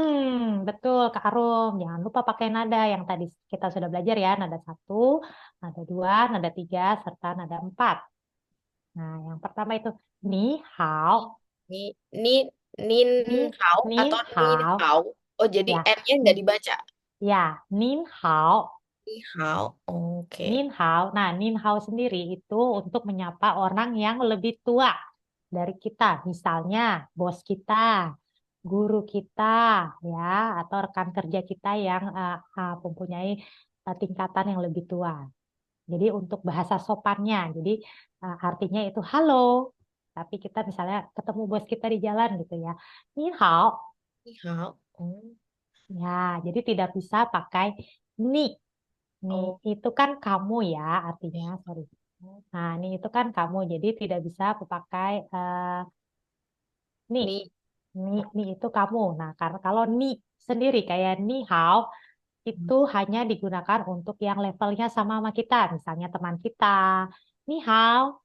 Betul, Kak Arum. Jangan lupa pakai nada yang tadi kita sudah belajar ya. Nada satu, nada dua, nada tiga, serta nada empat. Nah, yang pertama itu ni hao, Ni, ni, nin ni, hao nin atau nin hao. hao. Oh, jadi Ya, N-nya nggak n- dibaca. ya, nin hao, Ni hao. Oke. nin hao. Nah, nin hao sendiri itu untuk menyapa orang yang lebih tua dari kita. Misalnya, bos kita, guru kita, ya, atau rekan kerja kita yang mempunyai tingkatan yang lebih tua. Jadi untuk bahasa sopannya, jadi artinya itu halo. Tapi kita misalnya ketemu bos kita di jalan gitu ya, ni hao. Ni hao. Oh. Ya, jadi tidak bisa pakai ni. Nih, Oh, itu kan kamu ya, artinya, sorry. Nah, nih itu kan kamu, jadi tidak bisa aku pakai nih. nih. Nih itu kamu. Nah, karena kalau nih sendiri kayak ni hao, itu hanya digunakan untuk yang levelnya sama kita. Misalnya teman kita. Ni hao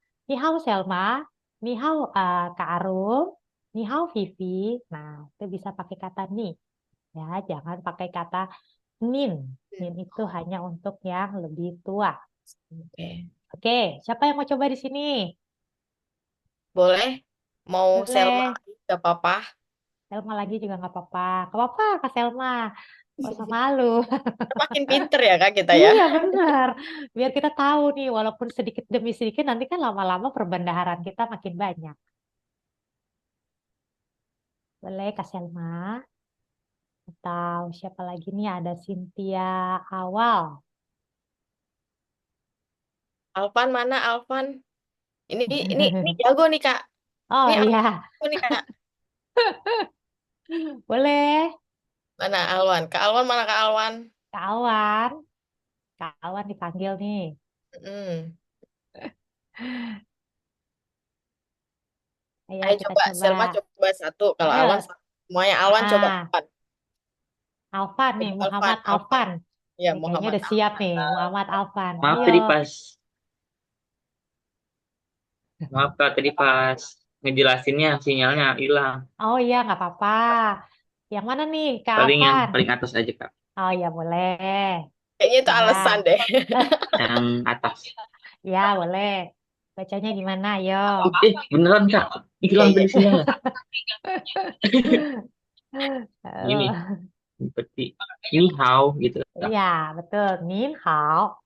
Selma, ni hao Kak Arum, ni hao Vivi. Nah, itu bisa pakai kata ni. Ya, jangan pakai kata nin. Nin itu hanya untuk yang lebih tua. Oke. Oke, siapa yang mau coba di sini? Boleh? Mau Selma Boleh. lagi? Gak apa-apa. Selma lagi juga nggak apa-apa. Nggak apa-apa, Kak Selma. Nggak usah malu. Makin pinter ya Kak kita ya. Iya, benar. Biar kita tahu nih, walaupun sedikit demi sedikit, nanti kan lama-lama perbendaharaan kita makin banyak. Boleh, Kak Selma. Atau siapa lagi nih? Ada Cynthia Awal. Alvan mana Alvan? Ini jago nih Kak. Ini Oh iya, Alvan nih Kak. boleh. Mana Alwan? Kak Alwan mana Kak Alwan? Kak Awan. Kak Awan dipanggil nih. Hmm. Ayo Ayo kita coba coba. Selma coba satu. Kalau Alwan Ayo. satu. Semuanya Alwan coba Ah, Alwan. Alfan nih, Coba Alvan, Muhammad Alvan. Alfan. Ya Nih, kayaknya Muhammad udah siap Alvan. nih, Muhammad Alfan. Maaf Ayo. tadi pas, maaf Kak, tadi pas ngejelasinnya sinyalnya hilang. Oh iya, nggak apa-apa. Yang mana nih, Kak Paling yang Alfan? paling atas aja Kak, Oh iya, boleh. Kayaknya itu alasan Ya, deh. yang atas. ya boleh. Bacanya gimana? Yo. Beneran Kak, Iya, hilang iya. tadi sinyalnya. Gini, Eh, seperti ini how gitu Kak. Iya, betul. Nin hao.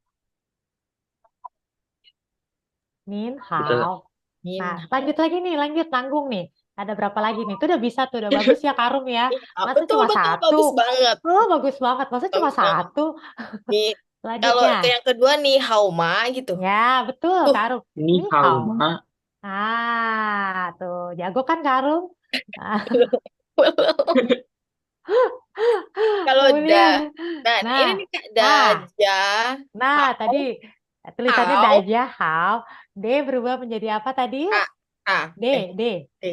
Nin Betul. hao. Nah, Min. lanjut lagi nih, lanjut nanggung nih. Ada berapa lagi nih? Itu udah bisa tuh, udah bagus ya Karum ya. Masa Betul cuma betul satu? bagus banget. Oh, bagus banget. Masa cuma Bagus banget. satu? Nih, kalau ke Lanjutnya. yang kedua nih Hauma gitu. Ya, betul, Tuh, Karum. Ini Ni how hao. ma, Tuh, jago kan Karum? Ah, kalau kemudian, dan ini nah, nih Kak nah, Daja, tadi Hau, tulisannya Hau, Daja How, D berubah menjadi apa tadi? A, A, D, D. T.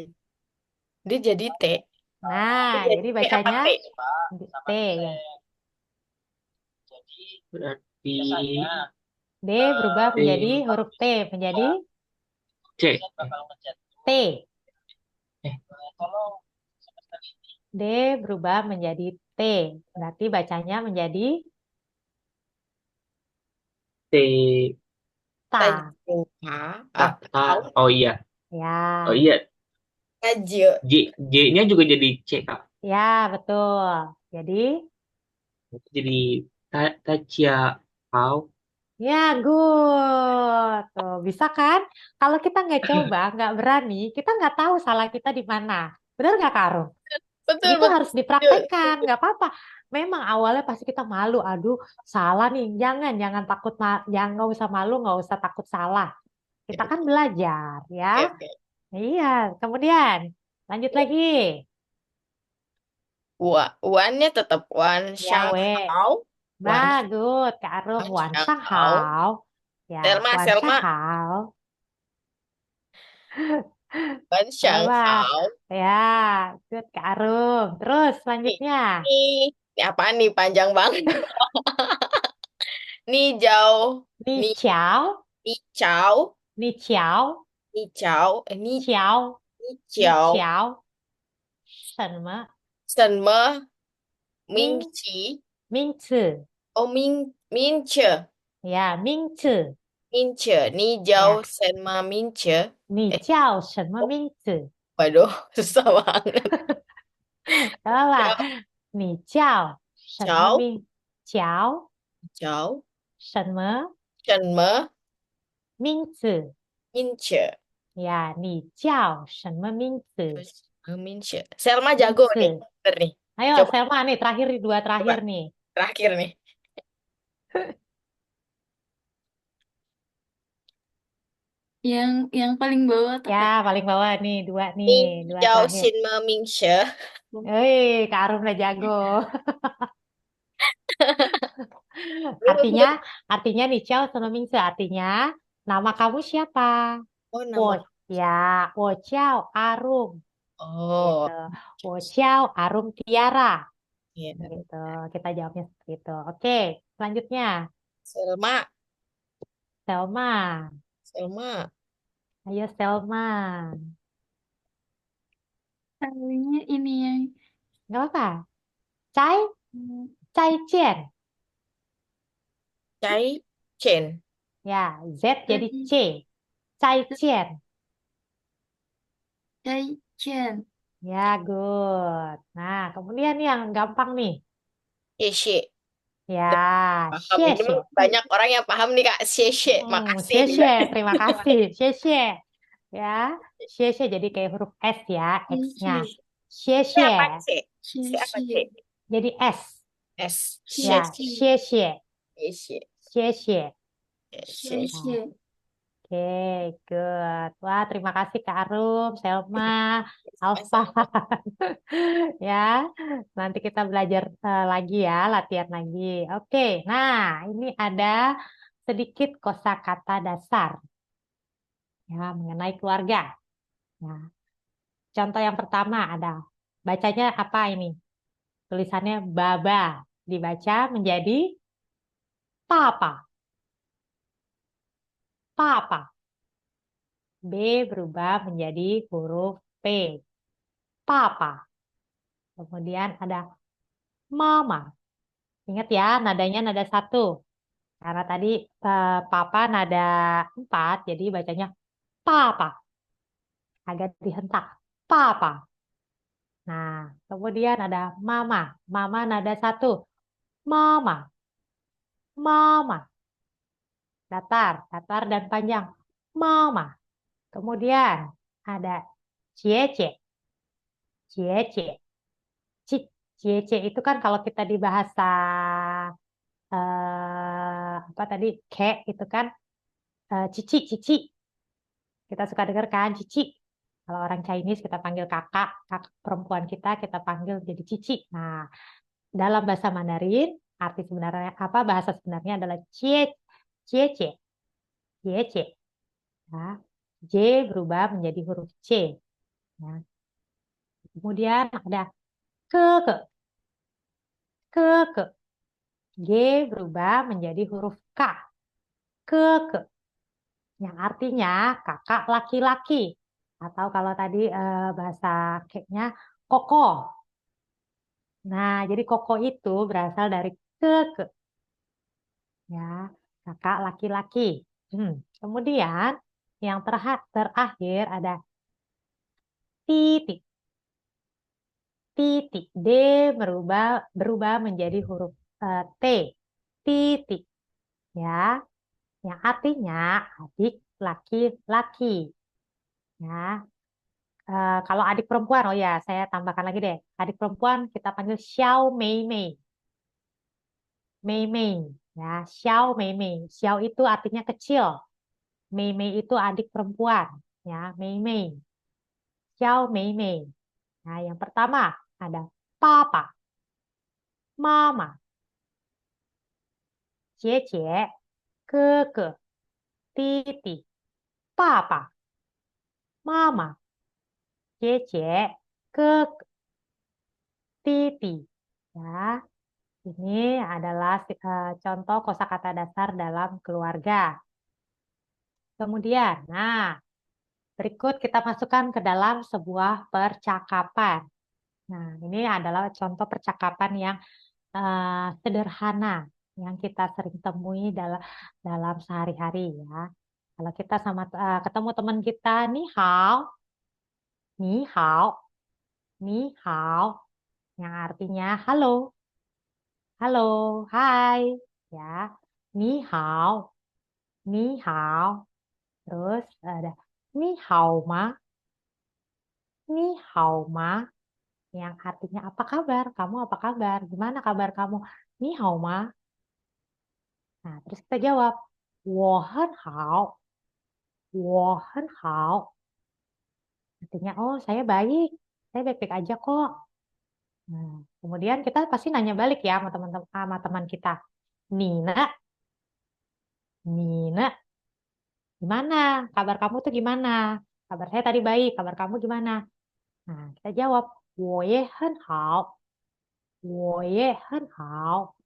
Dia jadi T. Nah, Dia jadi jadi T apa bacanya T? T ya. berarti D berubah menjadi T, huruf T, menjadi C. T. Eh, D berubah menjadi T. Berarti bacanya menjadi T, ta. Tajuha, Hau, oh iya, oh Ya, iya, Taje. J-nya juga jadi C Kak. ya betul. Jadi, Jadi Tacia how. ya good. Tuh, bisa kan? Kalau kita nggak coba, nggak berani, kita nggak tahu salah kita di mana. Benar nggak, Karo? Jadi Betul itu harus betul. dipraktekkan, nggak apa-apa. Memang awalnya pasti kita malu, aduh salah nih. Jangan takut, jangan nggak usah malu, nggak usah takut salah. Kita kan belajar, ya. Oke, oke. Iya. Kemudian lanjut lagi. Wannya tetap Wan Ya, we. Shanghao, Wan Bagus, Kak Arum. Wan Wan Shanghao, Shanghao. Ya, Selma Wan Selma Shanghao. Wan Apa? Shanghao. Ya, good Kak Arum. Terus Nih, selanjutnya. ini apa nih panjang banget. Ni Jiao, Ni Ni Qiao. Ni Chao, Ni Qiao. Ni Chao, Qiao. Ni Ni Chiao, 乔什么 什么名 名 气？名字 哦，名切，呀？名字名切，你叫呀？什么名切？你 Eh, 叫什么 oh, 名字？waduh, susah banget. 知道吧？你叫什么 Chao, 名？叫 chao, 什么什么名字名切？呀？你叫什么名字？名切. Selma 名 jago nih, 字。bener nih. Ayo, Coba, Selma nih terakhir nih dua coba. terakhir nih. Terakhir nih. Yang paling bawah tuh Ya, kayak paling bawah nih Ni dua jiao terakhir. xin me mingxie. Hei, Kak Arum udah jago. Artinya, artinya nih, Ciao Sonomingse, artinya nama kamu siapa? Oh, Oh, nama. ya, oh Ciao Arum, gitu. Oh, Oh Ciao Arum Tiara, iya. gitu. Kita jawabnya seperti itu. Oke, selanjutnya, Selma. Selma. Selma. Ayo Selma. Tahunya ini yang Nggak apa-apa. Cai, hmm, Cai Cien. Cai Chen. Ya, Z jadi tadi C. Cai Cien. Chen. Ya, good. Nah, kemudian yang gampang nih. Xie. Ya, Paham. xie Ini xie. banyak orang yang paham nih, Kak. Xie. Makasih Xie nih, xie, Kak. terima kasih. Xie xie. Ya, xie xie jadi kayak huruf S ya, X-nya. Xie Xie C xie. apa C? C xie apa C? xie Jadi S. S. xie Ya, Xie. xie xie xie. Xie. Xie xie. xie Xie. Nah, xie. oke, good. Wah, terima kasih Kak Arum, Selma, Alfa. Sama-sama. Ya, nanti kita belajar lagi ya, latihan lagi. Oke, nah ini ada sedikit kosakata dasar ya mengenai keluarga. Nah, contoh yang pertama ada bacanya apa ini? Tulisannya baba, dibaca menjadi papa, papa. B berubah menjadi huruf P, papa. Kemudian ada mama. Ingat ya, nadanya nada satu. Karena tadi papa nada empat, jadi bacanya papa. Agak dihentak. Papa. Nah, kemudian ada mama. Mama nada satu. Mama. Mama. Datar. Datar dan panjang. Mama. Kemudian ada ciece. Ciece. Cik. Ciece itu kan kalau kita di bahasa apa tadi? Ke itu kan cici, cici. Kita suka dengar kan cici. Kalau orang Chinese kita panggil kakak, kakak perempuan kita panggil jadi cici. Nah, dalam bahasa Mandarin arti sebenarnya apa? Bahasa sebenarnya adalah cie, cie, cie, cie, cie. Ya. J berubah menjadi huruf C. Ya. Kemudian ada ke, ke, ke, ke. G berubah menjadi huruf K. Ke, ke. Yang artinya kakak laki-laki. Atau kalau tadi bahasa keknya koko. Nah, jadi koko itu berasal dari ke, ya, kakak laki-laki. Kemudian yang terakhir ada titik. Titik D berubah menjadi huruf T. Titik, ya, yang artinya adik laki-laki. Ya, kalau adik perempuan, oh ya, saya tambahkan lagi deh. Adik perempuan kita panggil Xiao Mei Mei. Mei Mei, ya, Xiao Mei Mei. Xiao itu artinya kecil. Mei Mei itu adik perempuan, ya, Mei Mei. Xiao Mei Mei. Nah, yang pertama ada papa, mama, 姐姐、哥哥、弟弟、爸爸、妈妈、姐姐、哥哥、弟弟. Ya, ini adalah contoh kosakata dasar dalam keluarga. Kemudian, nah, berikut kita masukkan ke dalam sebuah percakapan. Nah, ini adalah contoh percakapan yang sederhana yang kita sering temui dalam dalam sehari-hari ya. Kalau kita sama ketemu teman kita, ni hao, ni hao, yang artinya halo, halo, hai, ya, ni hao, ni hao. Terus ada ni hao ma, ni hao ma, yang artinya apa kabar? Kamu apa kabar? Gimana kabar kamu? Ni hao ma. Nah, terus kita jawab, 我很好，我很好. Artinya, oh saya baik, saya baik-baik aja kok. Nah, kemudian kita pasti nanya balik ya sama teman-teman sama teman kita. Nina, Nina, gimana? Kabar kamu tuh gimana? Kabar saya tadi baik, kabar kamu gimana? Nah, kita jawab, 我也很好，我也很好.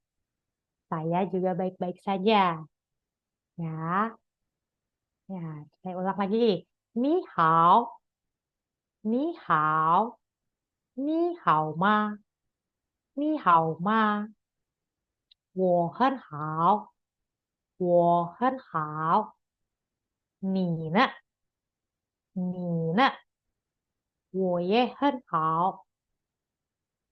Saya juga baik-baik saja. Ya, ya, saya ulang lagi. Ni hao, ni hao, ni hao ma, ni hao ma. 我很好，我很好。你呢？你呢？我也很好。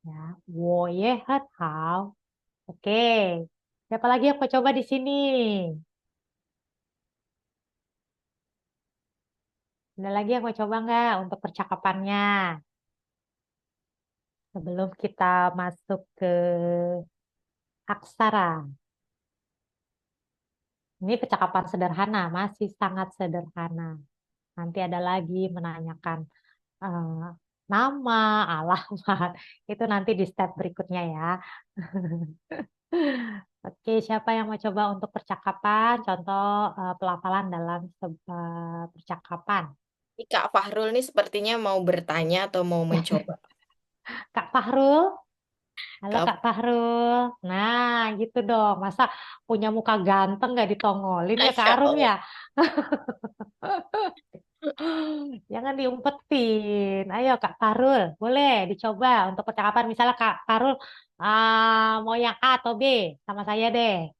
Ya, 我也很好. Oke, siapa lagi yang mau coba di sini? Ada lagi yang mau coba nggak untuk percakapannya? Sebelum kita masuk ke aksara. Ini percakapan sederhana, masih sangat sederhana. Nanti ada lagi menanyakan eh, nama, alamat. Itu nanti di step berikutnya ya. Oke, siapa yang mau coba untuk percakapan? Contoh pelafalan dalam percakapan. Ini Kak Fahrul nih sepertinya mau bertanya atau mau mencoba. Kak Fahrul, halo Kak, Kak Fahrul. Nah, gitu dong. Masa punya muka ganteng nggak ditongolin ya Kak Masya Arum ya? Allah. Jangan diumpetin. Ayo Kak Fahrul, boleh dicoba untuk percakapan. Misalnya Kak Fahrul mau yang A atau B sama saya deh.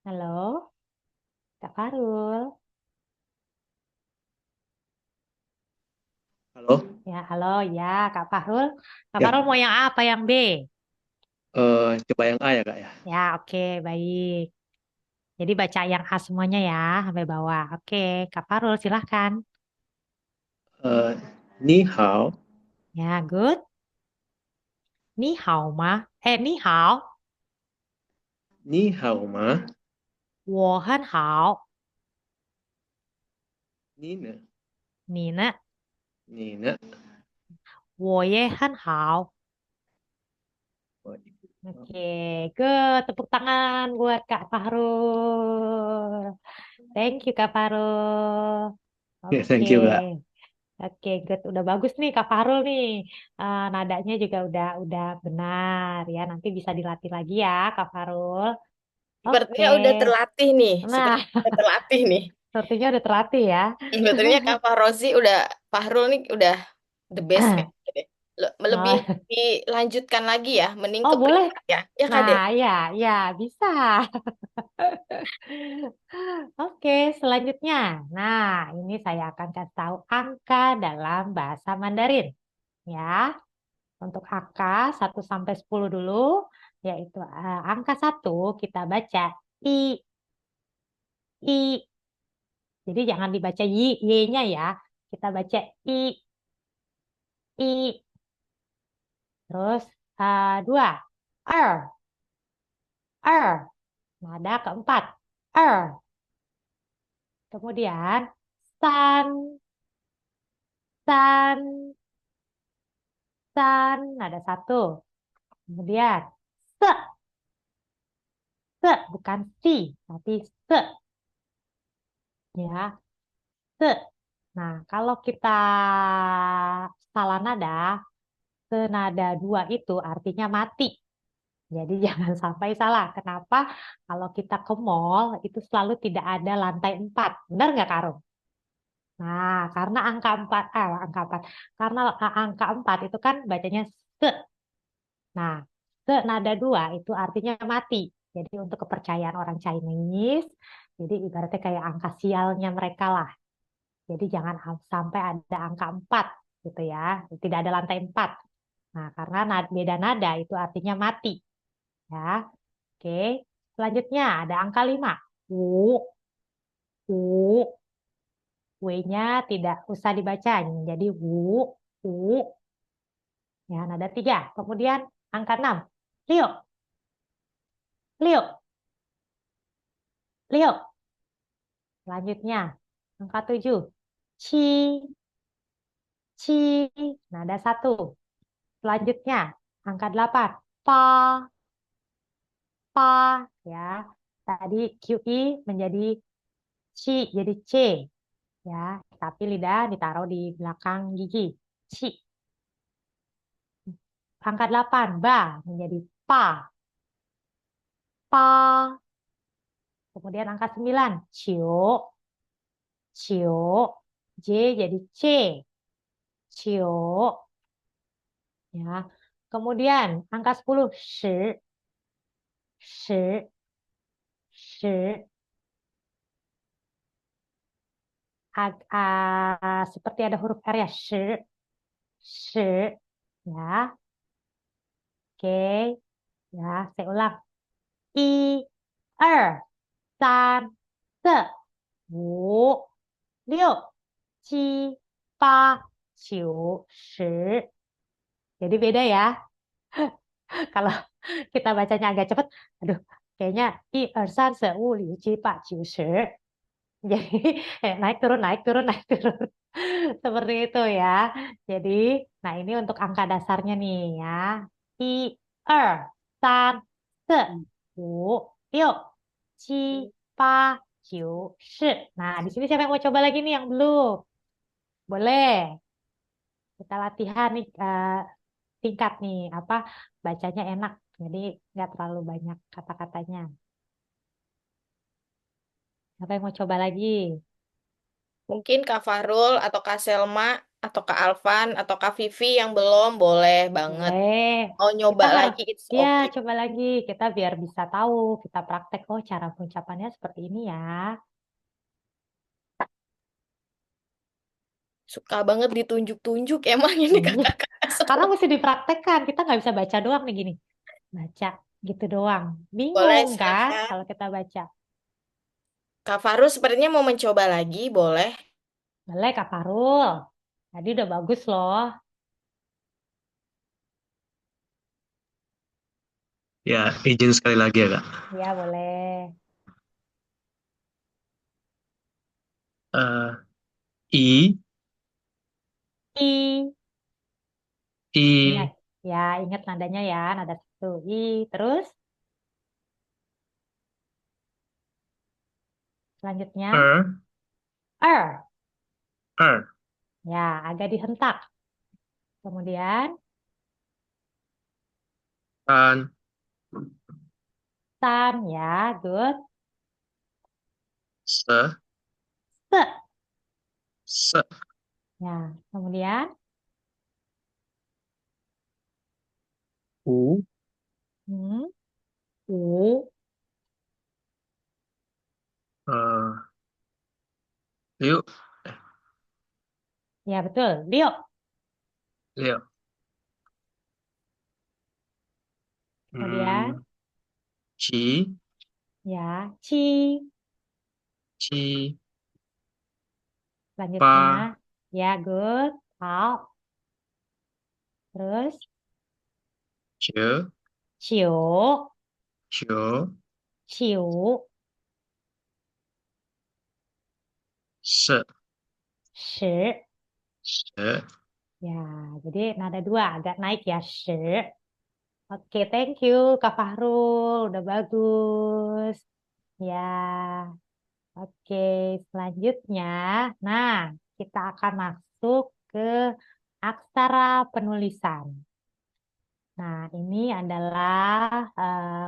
Halo, Kak Fahrul. Halo, Ya, halo, ya Kak Fahrul. Kak ya, Fahrul mau yang A apa yang B? coba yang A ya Kak ya. Ya, oke, baik. Jadi baca yang A semuanya ya, sampai bawah. Oke, Kak Farul silahkan. Eh, Ni hao, Ya, good. Ni hao ma. Ni hao. ni hao ma, 我很好. ni ne, 你呢？ni ne. 我也很好. Oh, Oke, good. Tepuk tangan buat Kak Fahrul. Thank you, Kak Fahrul. ya, Oke. thank you Kak. Oke, good. Udah bagus nih Kak Fahrul nih. Nadanya juga udah benar ya. Nanti bisa dilatih lagi ya, Kak Fahrul. Oke. sepertinya udah terlatih nih. Nah, Sepertinya udah terlatih nih. sepertinya udah terlatih ya. Sebetulnya Kak Fahrozi udah, Fahrul nih udah the best kayaknya deh. Lebih Oh, dilanjutkan lagi ya, mending oh ke boleh. peringkat ya. Ya Kak Dek? Nah, ya bisa. Oke, selanjutnya. Nah, ini saya akan kasih tahu angka dalam bahasa Mandarin. Ya, untuk angka 1 sampai 10 dulu, yaitu angka 1 kita baca I, I. Jadi jangan dibaca Y-nya ya. Kita baca I, I. Terus 2, Er, Er. Nada keempat, Er. Kemudian San, San, San. Nada satu. Kemudian Se, Se. Bukan Si, tapi Se. Ya, Se. Nah, kalau kita salah nada, senada dua itu artinya mati. Jadi jangan sampai salah. Kenapa? Kalau kita ke mall, itu selalu tidak ada lantai 4. Benar nggak, Karo? Nah, karena angka 4. Karena angka 4 itu kan bacanya se. Nah, se nada dua itu artinya mati. Jadi untuk kepercayaan orang Chinese, jadi ibaratnya kayak angka sialnya mereka lah. Jadi jangan sampai ada angka 4 gitu ya. Tidak ada lantai 4. Nah, karena beda nada itu artinya mati. Ya, oke. Selanjutnya ada angka 5. Wu, wu. W-nya tidak usah dibaca. Jadi wu, wu. Ya, nada 3. Kemudian angka 6. Liu, liu, liu. Selanjutnya angka 7. Ci, ci. Nah, ada satu. Selanjutnya, angka 8. Pa, pa, ya. Tadi QI menjadi ci, jadi C, ya. Tapi lidah ditaruh di belakang gigi. Ci. Angka 8, ba, menjadi pa, pa. Kemudian angka 9, cio, cio. J jadi C, cio, ya. Kemudian angka 10, shi, shi, shi. Seperti ada huruf R ya, shi, shi, ya. Oke, ya, saya ulang. I, er, san, se, wu, liu, qi, pa, qiu, shi. Jadi beda ya. Kalau kita bacanya agak cepat, aduh, kayaknya i, er, san, se, wu, liu, qi, pa, qiu, shi. Jadi naik turun naik turun naik turun seperti itu ya. Jadi, nah ini untuk angka dasarnya nih ya. I, er, san, se, wu, liu, qi, pa, qiu, shi. Nah, di sini siapa yang mau coba lagi nih yang belum? Boleh. Kita latihan nih tingkat nih apa bacanya enak. Jadi nggak terlalu banyak kata-katanya. Siapa yang mau coba lagi? Mungkin Kak Fahrul atau Kak Selma atau Kak Alvan atau Kak Vivi yang belum boleh banget. Boleh. Mau Kita nyoba harus, lagi, it's ya okay. coba lagi. Kita biar bisa tahu, kita praktek, oh cara pengucapannya seperti ini ya. Suka banget ditunjuk-tunjuk emang ini Iya. kakak-kakak Karena semua. mesti dipraktekkan. Kita nggak bisa baca doang nih gini. Baca gitu doang. Boleh, Bingung kan silakan. kalau kita baca. Kak Fahrul sepertinya mau mencoba lagi, boleh. Boleh Kak Farul. Tadi udah bagus loh. Ya, izin sekali lagi ya, Kak. Ya boleh. Eh, I, I. Ingat. I, Ya ingat nadanya ya. Nada satu. I. Terus selanjutnya. er, Er. er, Ya agak dihentak. Kemudian. tan, Tan. Ya good. se, Se. se, Ya, kemudian u, hmm, u, eh, liu, ya betul, Leo. liu, Kemudian ci, ya, Ci. ci, Selanjutnya pa, ya good, Pao. Terus ce, Ciu, cio, Ciu, se, Shi. se. Ya, jadi nada dua agak naik ya, Shi. Oke, thank you Kak Fahrul, udah bagus. Ya, oke, selanjutnya. Nah, kita akan masuk ke aksara penulisan. Nah, ini adalah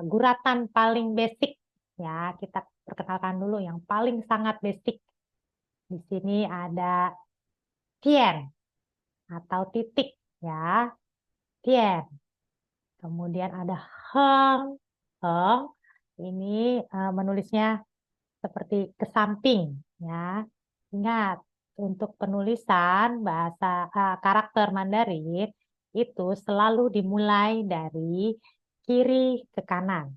guratan paling basic ya. Kita perkenalkan dulu yang paling sangat basic. Di sini ada tien atau titik ya, tien. Kemudian ada heng, heng. Ini menulisnya seperti ke samping ya. Ingat, untuk penulisan bahasa karakter Mandarin itu selalu dimulai dari kiri ke kanan,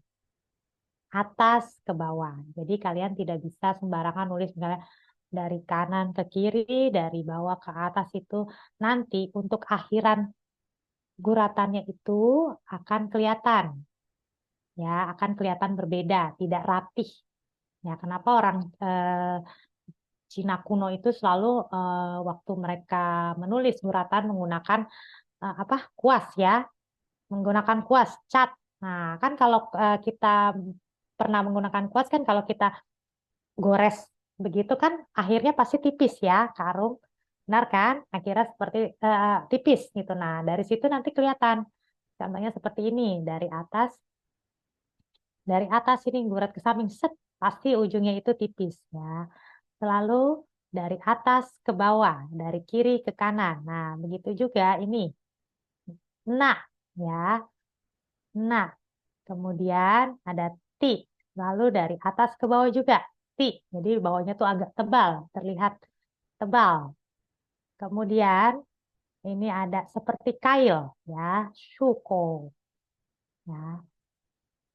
atas ke bawah. Jadi kalian tidak bisa sembarangan nulis misalnya dari kanan ke kiri, dari bawah ke atas itu nanti untuk akhiran guratannya itu akan kelihatan ya, akan kelihatan berbeda, tidak rapih. Ya, kenapa orang Cina kuno itu selalu waktu mereka menulis guratan menggunakan apa kuas ya, menggunakan kuas cat. Nah, kan kalau kita pernah menggunakan kuas kan kalau kita gores begitu kan akhirnya pasti tipis ya, Karung. Benar kan? Akhirnya seperti tipis gitu. Nah, dari situ nanti kelihatan. Contohnya seperti ini, dari atas ini gurat ke samping set, pasti ujungnya itu tipis ya. Selalu dari atas ke bawah, dari kiri ke kanan. Nah, begitu juga ini. Nah, ya. Nah, kemudian ada ti. Lalu dari atas ke bawah juga ti. Jadi bawahnya tuh agak tebal, terlihat tebal. Kemudian ini ada seperti kail ya, shuko ya.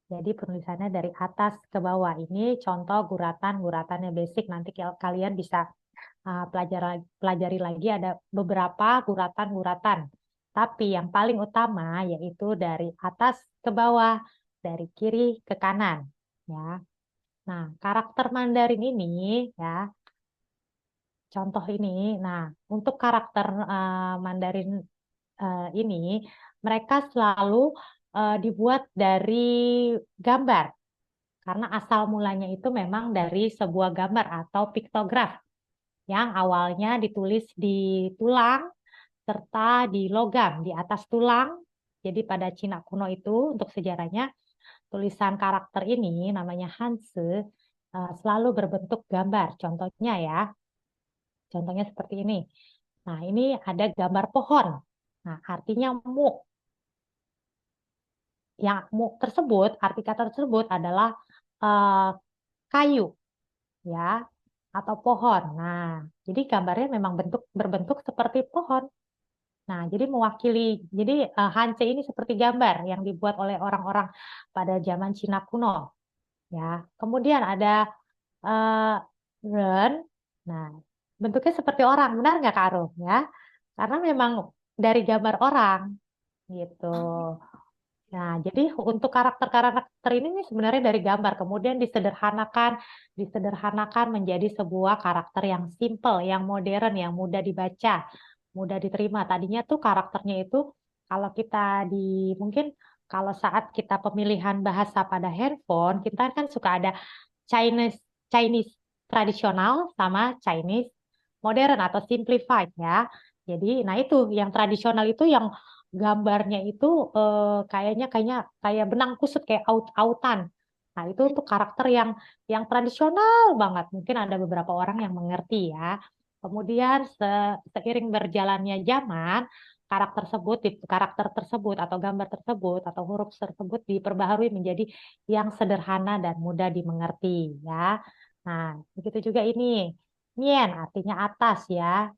Jadi penulisannya dari atas ke bawah. Ini contoh guratannya basic. Nanti kalian bisa pelajari lagi ada beberapa guratan-guratan. Tapi yang paling utama yaitu dari atas ke bawah, dari kiri ke kanan. Ya. Nah, karakter Mandarin ini ya, contoh ini. Nah, untuk karakter Mandarin ini, mereka selalu dibuat dari gambar. Karena asal mulanya itu memang dari sebuah gambar atau piktograf yang awalnya ditulis di tulang serta di logam di atas tulang. Jadi pada Cina kuno itu untuk sejarahnya tulisan karakter ini namanya Hanzi selalu berbentuk gambar. Contohnya ya, contohnya seperti ini. Nah, ini ada gambar pohon. Nah, artinya mu. Yang mu tersebut, arti kata tersebut adalah eh, kayu, ya, atau pohon. Nah, jadi gambarnya memang berbentuk seperti pohon. Nah, jadi mewakili, jadi Hanze ini seperti gambar yang dibuat oleh orang-orang pada zaman Cina kuno. Ya, kemudian ada eh, Ren. Nah, bentuknya seperti orang, benar nggak Kak Arum? Ya, karena memang dari gambar orang gitu. Nah, jadi untuk karakter-karakter ini nih sebenarnya dari gambar, kemudian disederhanakan menjadi sebuah karakter yang simple, yang modern, yang mudah dibaca, mudah diterima. Tadinya tuh karakternya itu kalau kita di mungkin kalau saat kita pemilihan bahasa pada handphone, kita kan suka ada Chinese Chinese tradisional sama Chinese modern atau simplified ya. Jadi, nah itu yang tradisional itu yang gambarnya itu kayaknya kayaknya kayak benang kusut kayak autan. Nah, itu untuk karakter yang tradisional banget. Mungkin ada beberapa orang yang mengerti ya. Kemudian seiring berjalannya zaman, karakter tersebut atau gambar tersebut atau huruf tersebut diperbaharui menjadi yang sederhana dan mudah dimengerti ya. Nah, begitu juga ini. Mien artinya atas ya.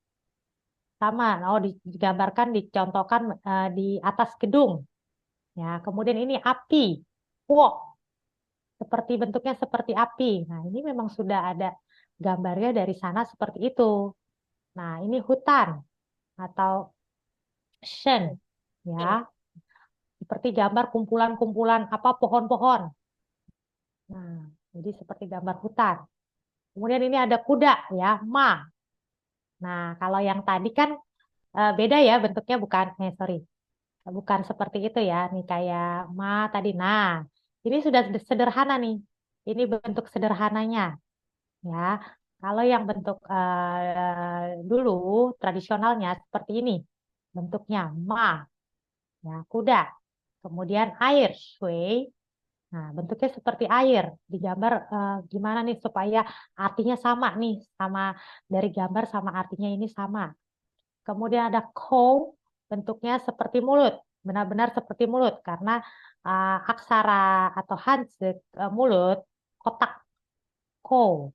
Sama, digambarkan, dicontohkan di atas gedung. Ya, kemudian ini api, wok, seperti bentuknya seperti api. Nah, ini memang sudah ada gambarnya dari sana seperti itu. Nah, ini hutan atau shen, ya, seperti gambar kumpulan-kumpulan apa pohon-pohon. Nah, jadi seperti gambar hutan. Kemudian ini ada kuda, ya, ma. Nah, kalau yang tadi kan beda ya bentuknya sorry. Bukan seperti itu ya, nih kayak ma tadi. Nah, ini sudah sederhana nih. Ini bentuk sederhananya, ya. Kalau yang bentuk dulu tradisionalnya seperti ini, bentuknya ma, ya kuda. Kemudian air, shui. Nah, bentuknya seperti air. Digambar gimana nih supaya artinya sama nih, sama dari gambar sama artinya ini sama. Kemudian ada kou, bentuknya seperti mulut, benar-benar seperti mulut karena aksara atau hanzi mulut kotak kou.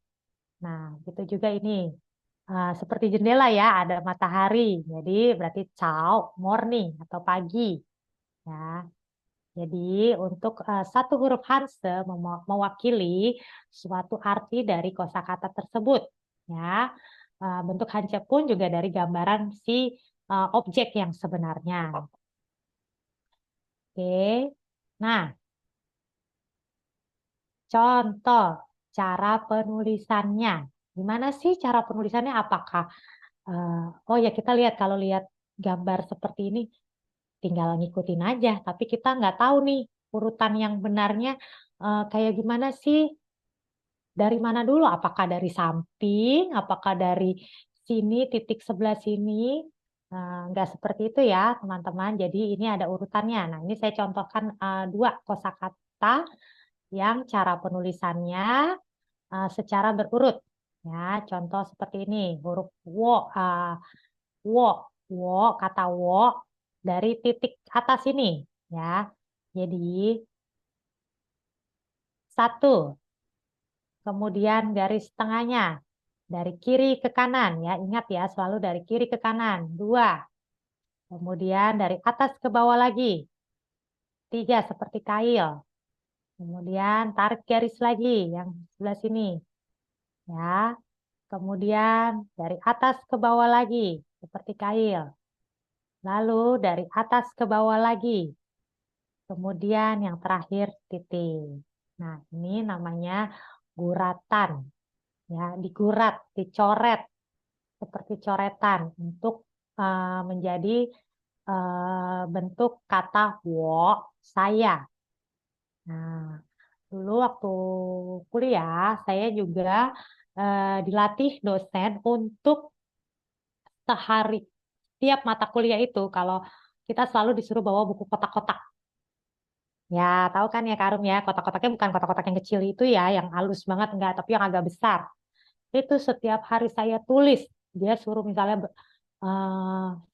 Nah, itu juga ini seperti jendela ya, ada matahari. Jadi berarti cao, morning atau pagi. Ya, jadi untuk satu huruf Hanse mewakili suatu arti dari kosakata tersebut. Ya, bentuk Hanse pun juga dari gambaran si objek yang sebenarnya. Oke. Nah, contoh cara penulisannya. Gimana sih cara penulisannya? Apakah oh ya kita lihat kalau lihat gambar seperti ini tinggal ngikutin aja, tapi kita nggak tahu nih urutan yang benarnya kayak gimana sih? Dari mana dulu? Apakah dari samping? Apakah dari sini, titik sebelah sini? Nggak seperti itu ya, teman-teman. Jadi ini ada urutannya. Nah, ini saya contohkan dua kosakata yang cara penulisannya secara berurut. Ya, contoh seperti ini. Huruf wo, wo, wo, kata wo dari titik atas ini. Ya, jadi satu. Kemudian garis tengahnya dari kiri ke kanan ya. Ingat ya, selalu dari kiri ke kanan. Dua. Kemudian dari atas ke bawah lagi. Tiga, seperti kail. Kemudian tarik garis lagi yang sebelah sini. Ya. Kemudian dari atas ke bawah lagi, seperti kail. Lalu dari atas ke bawah lagi. Kemudian yang terakhir titik. Nah, ini namanya guratan. Ya, digurat, dicoret seperti coretan untuk menjadi bentuk kata wo, saya. Nah, dulu waktu kuliah saya juga dilatih dosen untuk sehari tiap mata kuliah itu kalau kita selalu disuruh bawa buku kotak-kotak. Ya, tahu kan ya Karum ya, kotak-kotaknya bukan kotak-kotak yang kecil itu ya, yang halus banget enggak, tapi yang agak besar. Itu setiap hari saya tulis. Dia suruh misalnya 100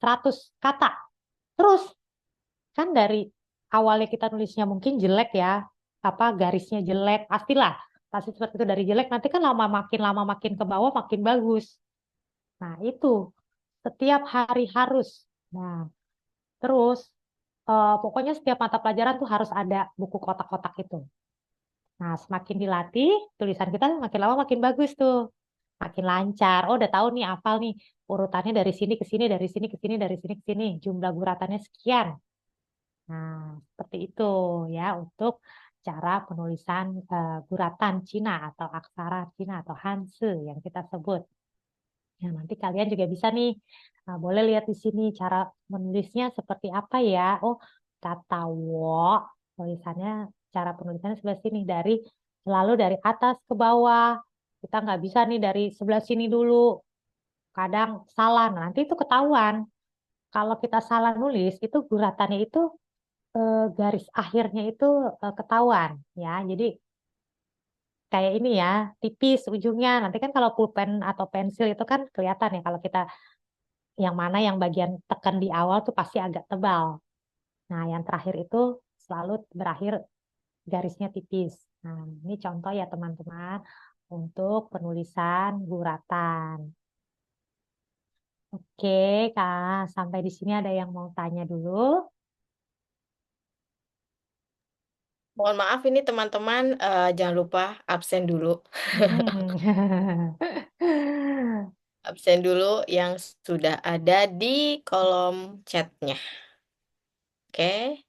kata. Terus kan dari awalnya kita nulisnya mungkin jelek ya, apa garisnya jelek, pastilah. Pasti seperti itu dari jelek nanti kan lama makin ke bawah makin bagus. Nah, itu setiap hari harus. Nah, terus pokoknya setiap mata pelajaran tuh harus ada buku kotak-kotak itu. Nah, semakin dilatih, tulisan kita makin lama makin bagus tuh. Makin lancar. Oh, udah tahu nih, hafal nih. Urutannya dari sini ke sini, dari sini ke sini, dari sini ke sini. Jumlah guratannya sekian. Nah, seperti itu ya untuk cara penulisan guratan Cina atau aksara Cina atau Hanzi yang kita sebut. Nah, nanti kalian juga bisa nih, boleh lihat di sini cara menulisnya seperti apa ya. Oh, kata wo, tulisannya, cara penulisannya sebelah sini selalu dari atas ke bawah. Kita nggak bisa nih dari sebelah sini dulu. Kadang salah, nah, nanti itu ketahuan. Kalau kita salah nulis, itu guratannya itu garis akhirnya itu ketahuan ya. Jadi kayak ini ya, tipis ujungnya. Nanti kan kalau pulpen atau pensil itu kan kelihatan ya kalau kita yang mana yang bagian tekan di awal tuh pasti agak tebal. Nah, yang terakhir itu selalu berakhir garisnya tipis. Nah, ini contoh ya teman-teman untuk penulisan guratan. Oke, Kak, sampai di sini ada yang mau tanya dulu? Mohon maaf ini teman-teman, jangan lupa absen dulu. Hmm. Absen dulu yang sudah ada di kolom chatnya. Oke,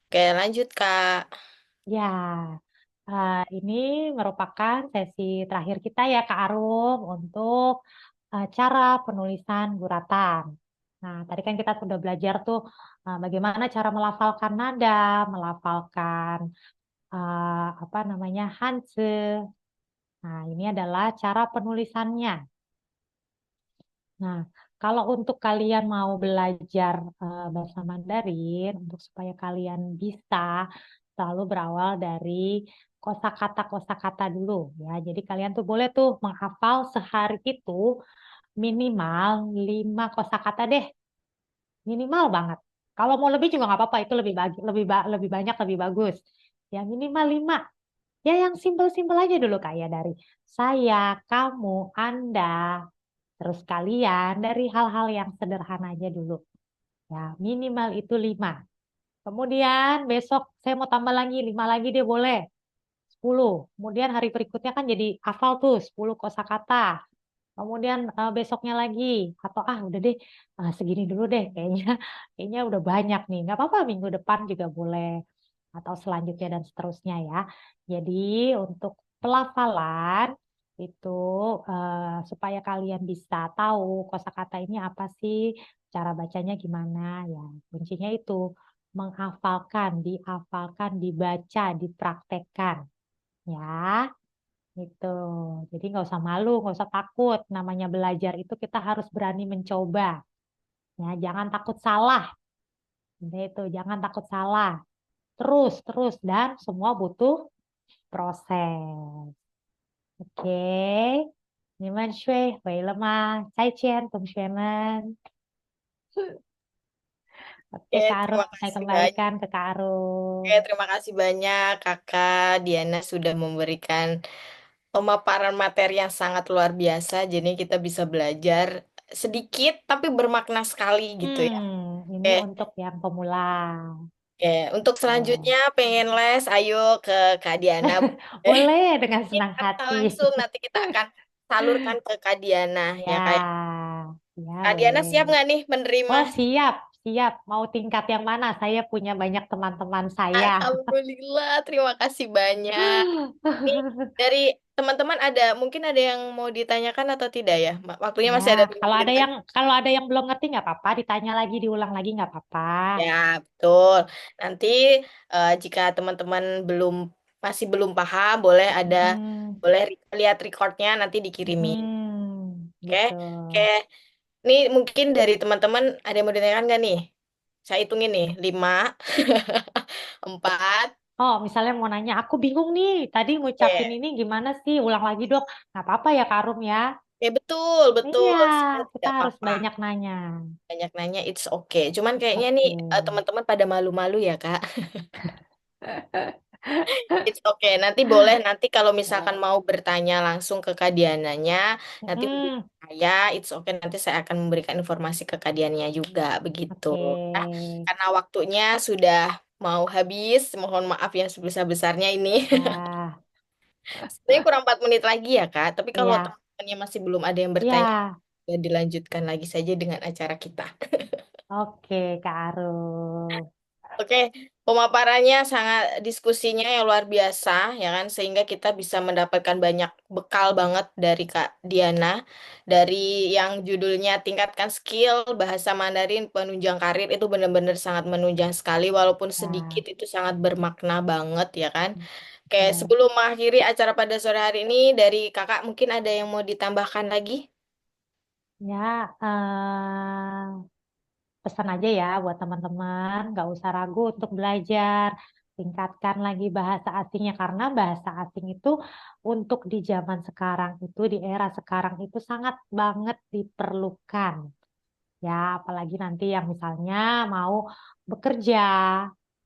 oke lanjut Kak. Ya, ini merupakan sesi terakhir kita ya Kak Arum untuk cara penulisan guratan. Nah, tadi kan kita sudah belajar tuh bagaimana cara melafalkan nada, melafalkan apa namanya Hanzi. Nah, ini adalah cara penulisannya. Nah, kalau untuk kalian mau belajar bahasa Mandarin, untuk supaya kalian bisa selalu berawal dari kosakata-kosakata dulu ya. Jadi kalian tuh boleh tuh menghafal sehari itu minimal 5 kosakata deh, minimal banget. Kalau mau lebih juga nggak apa-apa, itu lebih banyak lebih bagus. Ya minimal 5. Ya yang simpel-simpel aja dulu kayak dari saya, kamu, Anda, terus kalian dari hal-hal yang sederhana aja dulu. Ya, minimal itu 5. Kemudian besok saya mau tambah lagi, 5 lagi deh boleh. 10. Kemudian hari berikutnya kan jadi hafal tuh 10 kosakata. Kemudian besoknya lagi atau udah deh segini dulu deh kayaknya kayaknya udah banyak nih. Nggak apa-apa minggu depan juga boleh atau selanjutnya dan seterusnya ya. Jadi untuk pelafalan itu supaya kalian bisa tahu kosakata ini apa sih, cara bacanya gimana ya. Kuncinya itu menghafalkan, dihafalkan, dibaca, dipraktekkan ya. Itu. Jadi nggak usah malu, nggak usah takut. Namanya belajar itu kita harus berani mencoba. Ya, jangan takut salah. Itu, jangan takut salah. Terus, terus dan semua butuh proses. Oke. 你们学会了吗？再见，同学们。Oke, Oke, Kak Arun, terima saya kasih banyak. kembalikan ke Kak Oke, Arun. terima kasih banyak Kakak Diana sudah memberikan pemaparan materi yang sangat luar biasa. Jadi kita bisa belajar sedikit tapi bermakna sekali gitu ya. Ini Oke, untuk yang pemula. oke. Untuk Ya. selanjutnya pengen les, ayo ke Kak Diana. Boleh dengan Ini senang kata hati. langsung nanti kita akan salurkan ke Kak Diana ya kayak Ya, ya Kak Diana siap boleh. nggak nih menerima? Oh, siap, siap. Mau tingkat yang mana? Saya punya banyak teman-teman saya. Alhamdulillah, terima kasih banyak. Nih dari teman-teman ada mungkin ada yang mau ditanyakan atau tidak ya? Waktunya Ya, masih ada 5 menit lagi. kalau ada yang belum ngerti nggak apa-apa, ditanya lagi, diulang lagi nggak apa-apa. Ya, betul. Nanti jika teman-teman masih belum paham, Mm-mm, boleh lihat recordnya nanti dikirimin. Oke? gitu. Oke. Nih mungkin dari teman-teman ada yang mau ditanyakan nggak nih? Saya hitungin nih, 5, 4. Oh, misalnya mau nanya, aku bingung nih, tadi ngucapin Oke. ini gimana sih? Ulang lagi dok. Nggak apa-apa ya Karum ya. Oke, betul, betul. Iya, Semua kita tidak harus apa-apa. banyak nanya. Banyak nanya, it's okay. Cuman kayaknya nih Oke. teman-teman pada malu-malu ya, Kak. It's okay. Nanti kalau misalkan mau bertanya langsung ke Kak Diananya, nanti hubungi Mm-mm, saya, it's okay. Nanti saya akan memberikan informasi ke Kak Diananya juga, begitu. oke. Ya, karena waktunya sudah mau habis, mohon maaf yang sebesar-besarnya ini. Ya, Sebenarnya kurang 4 menit lagi ya, Kak. Tapi kalau iya, teman-temannya masih belum ada yang bertanya, iya. ya dilanjutkan lagi saja dengan acara kita. Oke, Kak Arum. Oke, pemaparannya sangat diskusinya yang luar biasa ya kan sehingga kita bisa mendapatkan banyak bekal banget dari Kak Diana dari yang judulnya tingkatkan skill bahasa Mandarin penunjang karir itu benar-benar sangat menunjang sekali walaupun sedikit Ya, itu sangat bermakna banget ya kan. Oke, betul. sebelum mengakhiri acara pada sore hari ini dari Kakak mungkin ada yang mau ditambahkan lagi? Ya, pesan aja ya buat teman-teman, nggak usah ragu untuk belajar, tingkatkan lagi bahasa asingnya karena bahasa asing itu untuk di zaman sekarang itu, di era sekarang itu sangat banget diperlukan. Ya, apalagi nanti yang misalnya mau bekerja,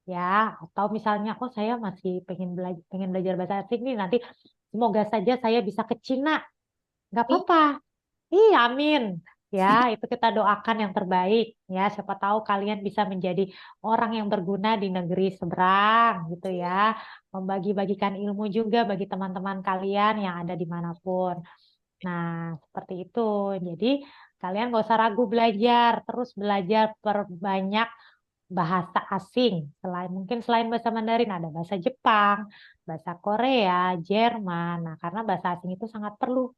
ya, atau misalnya, oh saya masih pengen belajar bahasa asing nih, nanti semoga saja saya bisa ke Cina. Nggak Ih, apa-apa. Iya, amin. Ya, itu kita doakan yang terbaik. Ya, siapa tahu kalian bisa menjadi orang yang berguna di negeri seberang, gitu ya. Membagi-bagikan ilmu juga bagi teman-teman kalian yang ada dimanapun. Nah, seperti itu. Jadi, kalian gak usah ragu belajar. Terus belajar perbanyak bahasa asing. Mungkin selain bahasa Mandarin, ada bahasa Jepang, bahasa Korea, Jerman. Nah, karena bahasa asing itu sangat perlu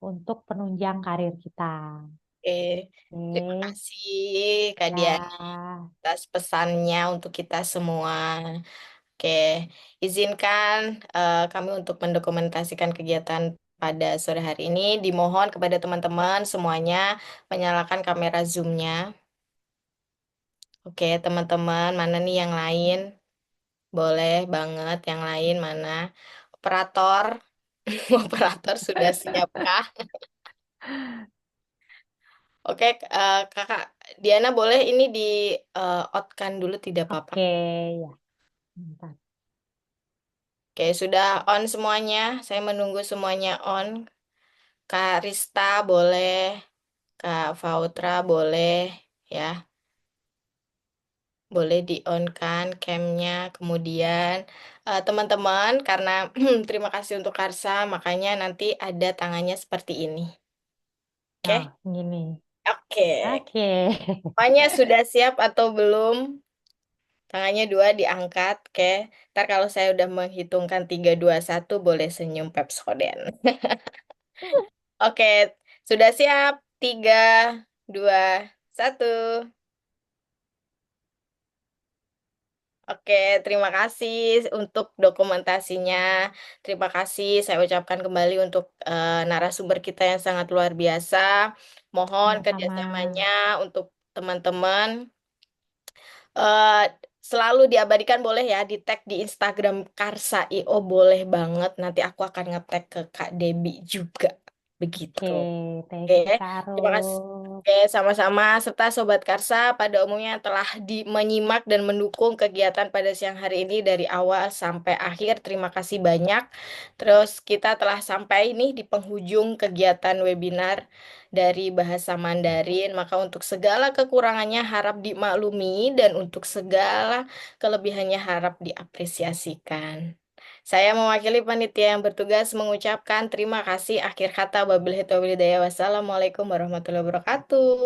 untuk penunjang karir kita. terima Oke, kasih Kak Diana ya, atas pesannya untuk kita semua. Oke, izinkan kami untuk mendokumentasikan kegiatan pada sore hari ini. Dimohon kepada teman-teman semuanya menyalakan kamera Zoom-nya. Oke, teman-teman, mana nih yang lain? Boleh banget yang lain mana? Operator, operator sudah siapkah? Oke, Kakak Diana boleh ini di out-kan dulu tidak apa-apa. oke, ya, bentar. Oke, sudah on semuanya. Saya menunggu semuanya on. Kak Rista boleh, Kak Fautra boleh, ya. Boleh di-on kan camnya. Kemudian teman-teman, karena terima kasih untuk Karsa, makanya nanti ada tangannya seperti ini. Nah, Oke? gini. Oke. Oke, Semuanya sudah siap atau belum? Tangannya dua diangkat. Oke. Ntar kalau saya udah menghitungkan 3, 2, 1, boleh senyum Pepsodent. Oke, sudah siap? 3, 2, 1. Oke, terima kasih untuk dokumentasinya. Terima kasih saya ucapkan kembali untuk narasumber kita yang sangat luar biasa. Mohon Sama-sama. kerjasamanya untuk teman-teman. eh Selalu diabadikan boleh ya, di tag di Instagram Karsa.io boleh banget. Nanti aku akan nge-tag ke Kak Debi juga. Oke, Begitu. thank Oke, you Kak terima kasih. Aruf. Oke, sama-sama serta Sobat Karsa pada umumnya yang telah menyimak dan mendukung kegiatan pada siang hari ini dari awal sampai akhir. Terima kasih banyak. Terus kita telah sampai nih di penghujung kegiatan webinar dari Bahasa Mandarin. Maka untuk segala kekurangannya harap dimaklumi dan untuk segala kelebihannya harap diapresiasikan. Saya mewakili panitia yang bertugas mengucapkan terima kasih. Akhir kata, wabillahi taufiq wal hidayah. Wassalamualaikum warahmatullahi wabarakatuh.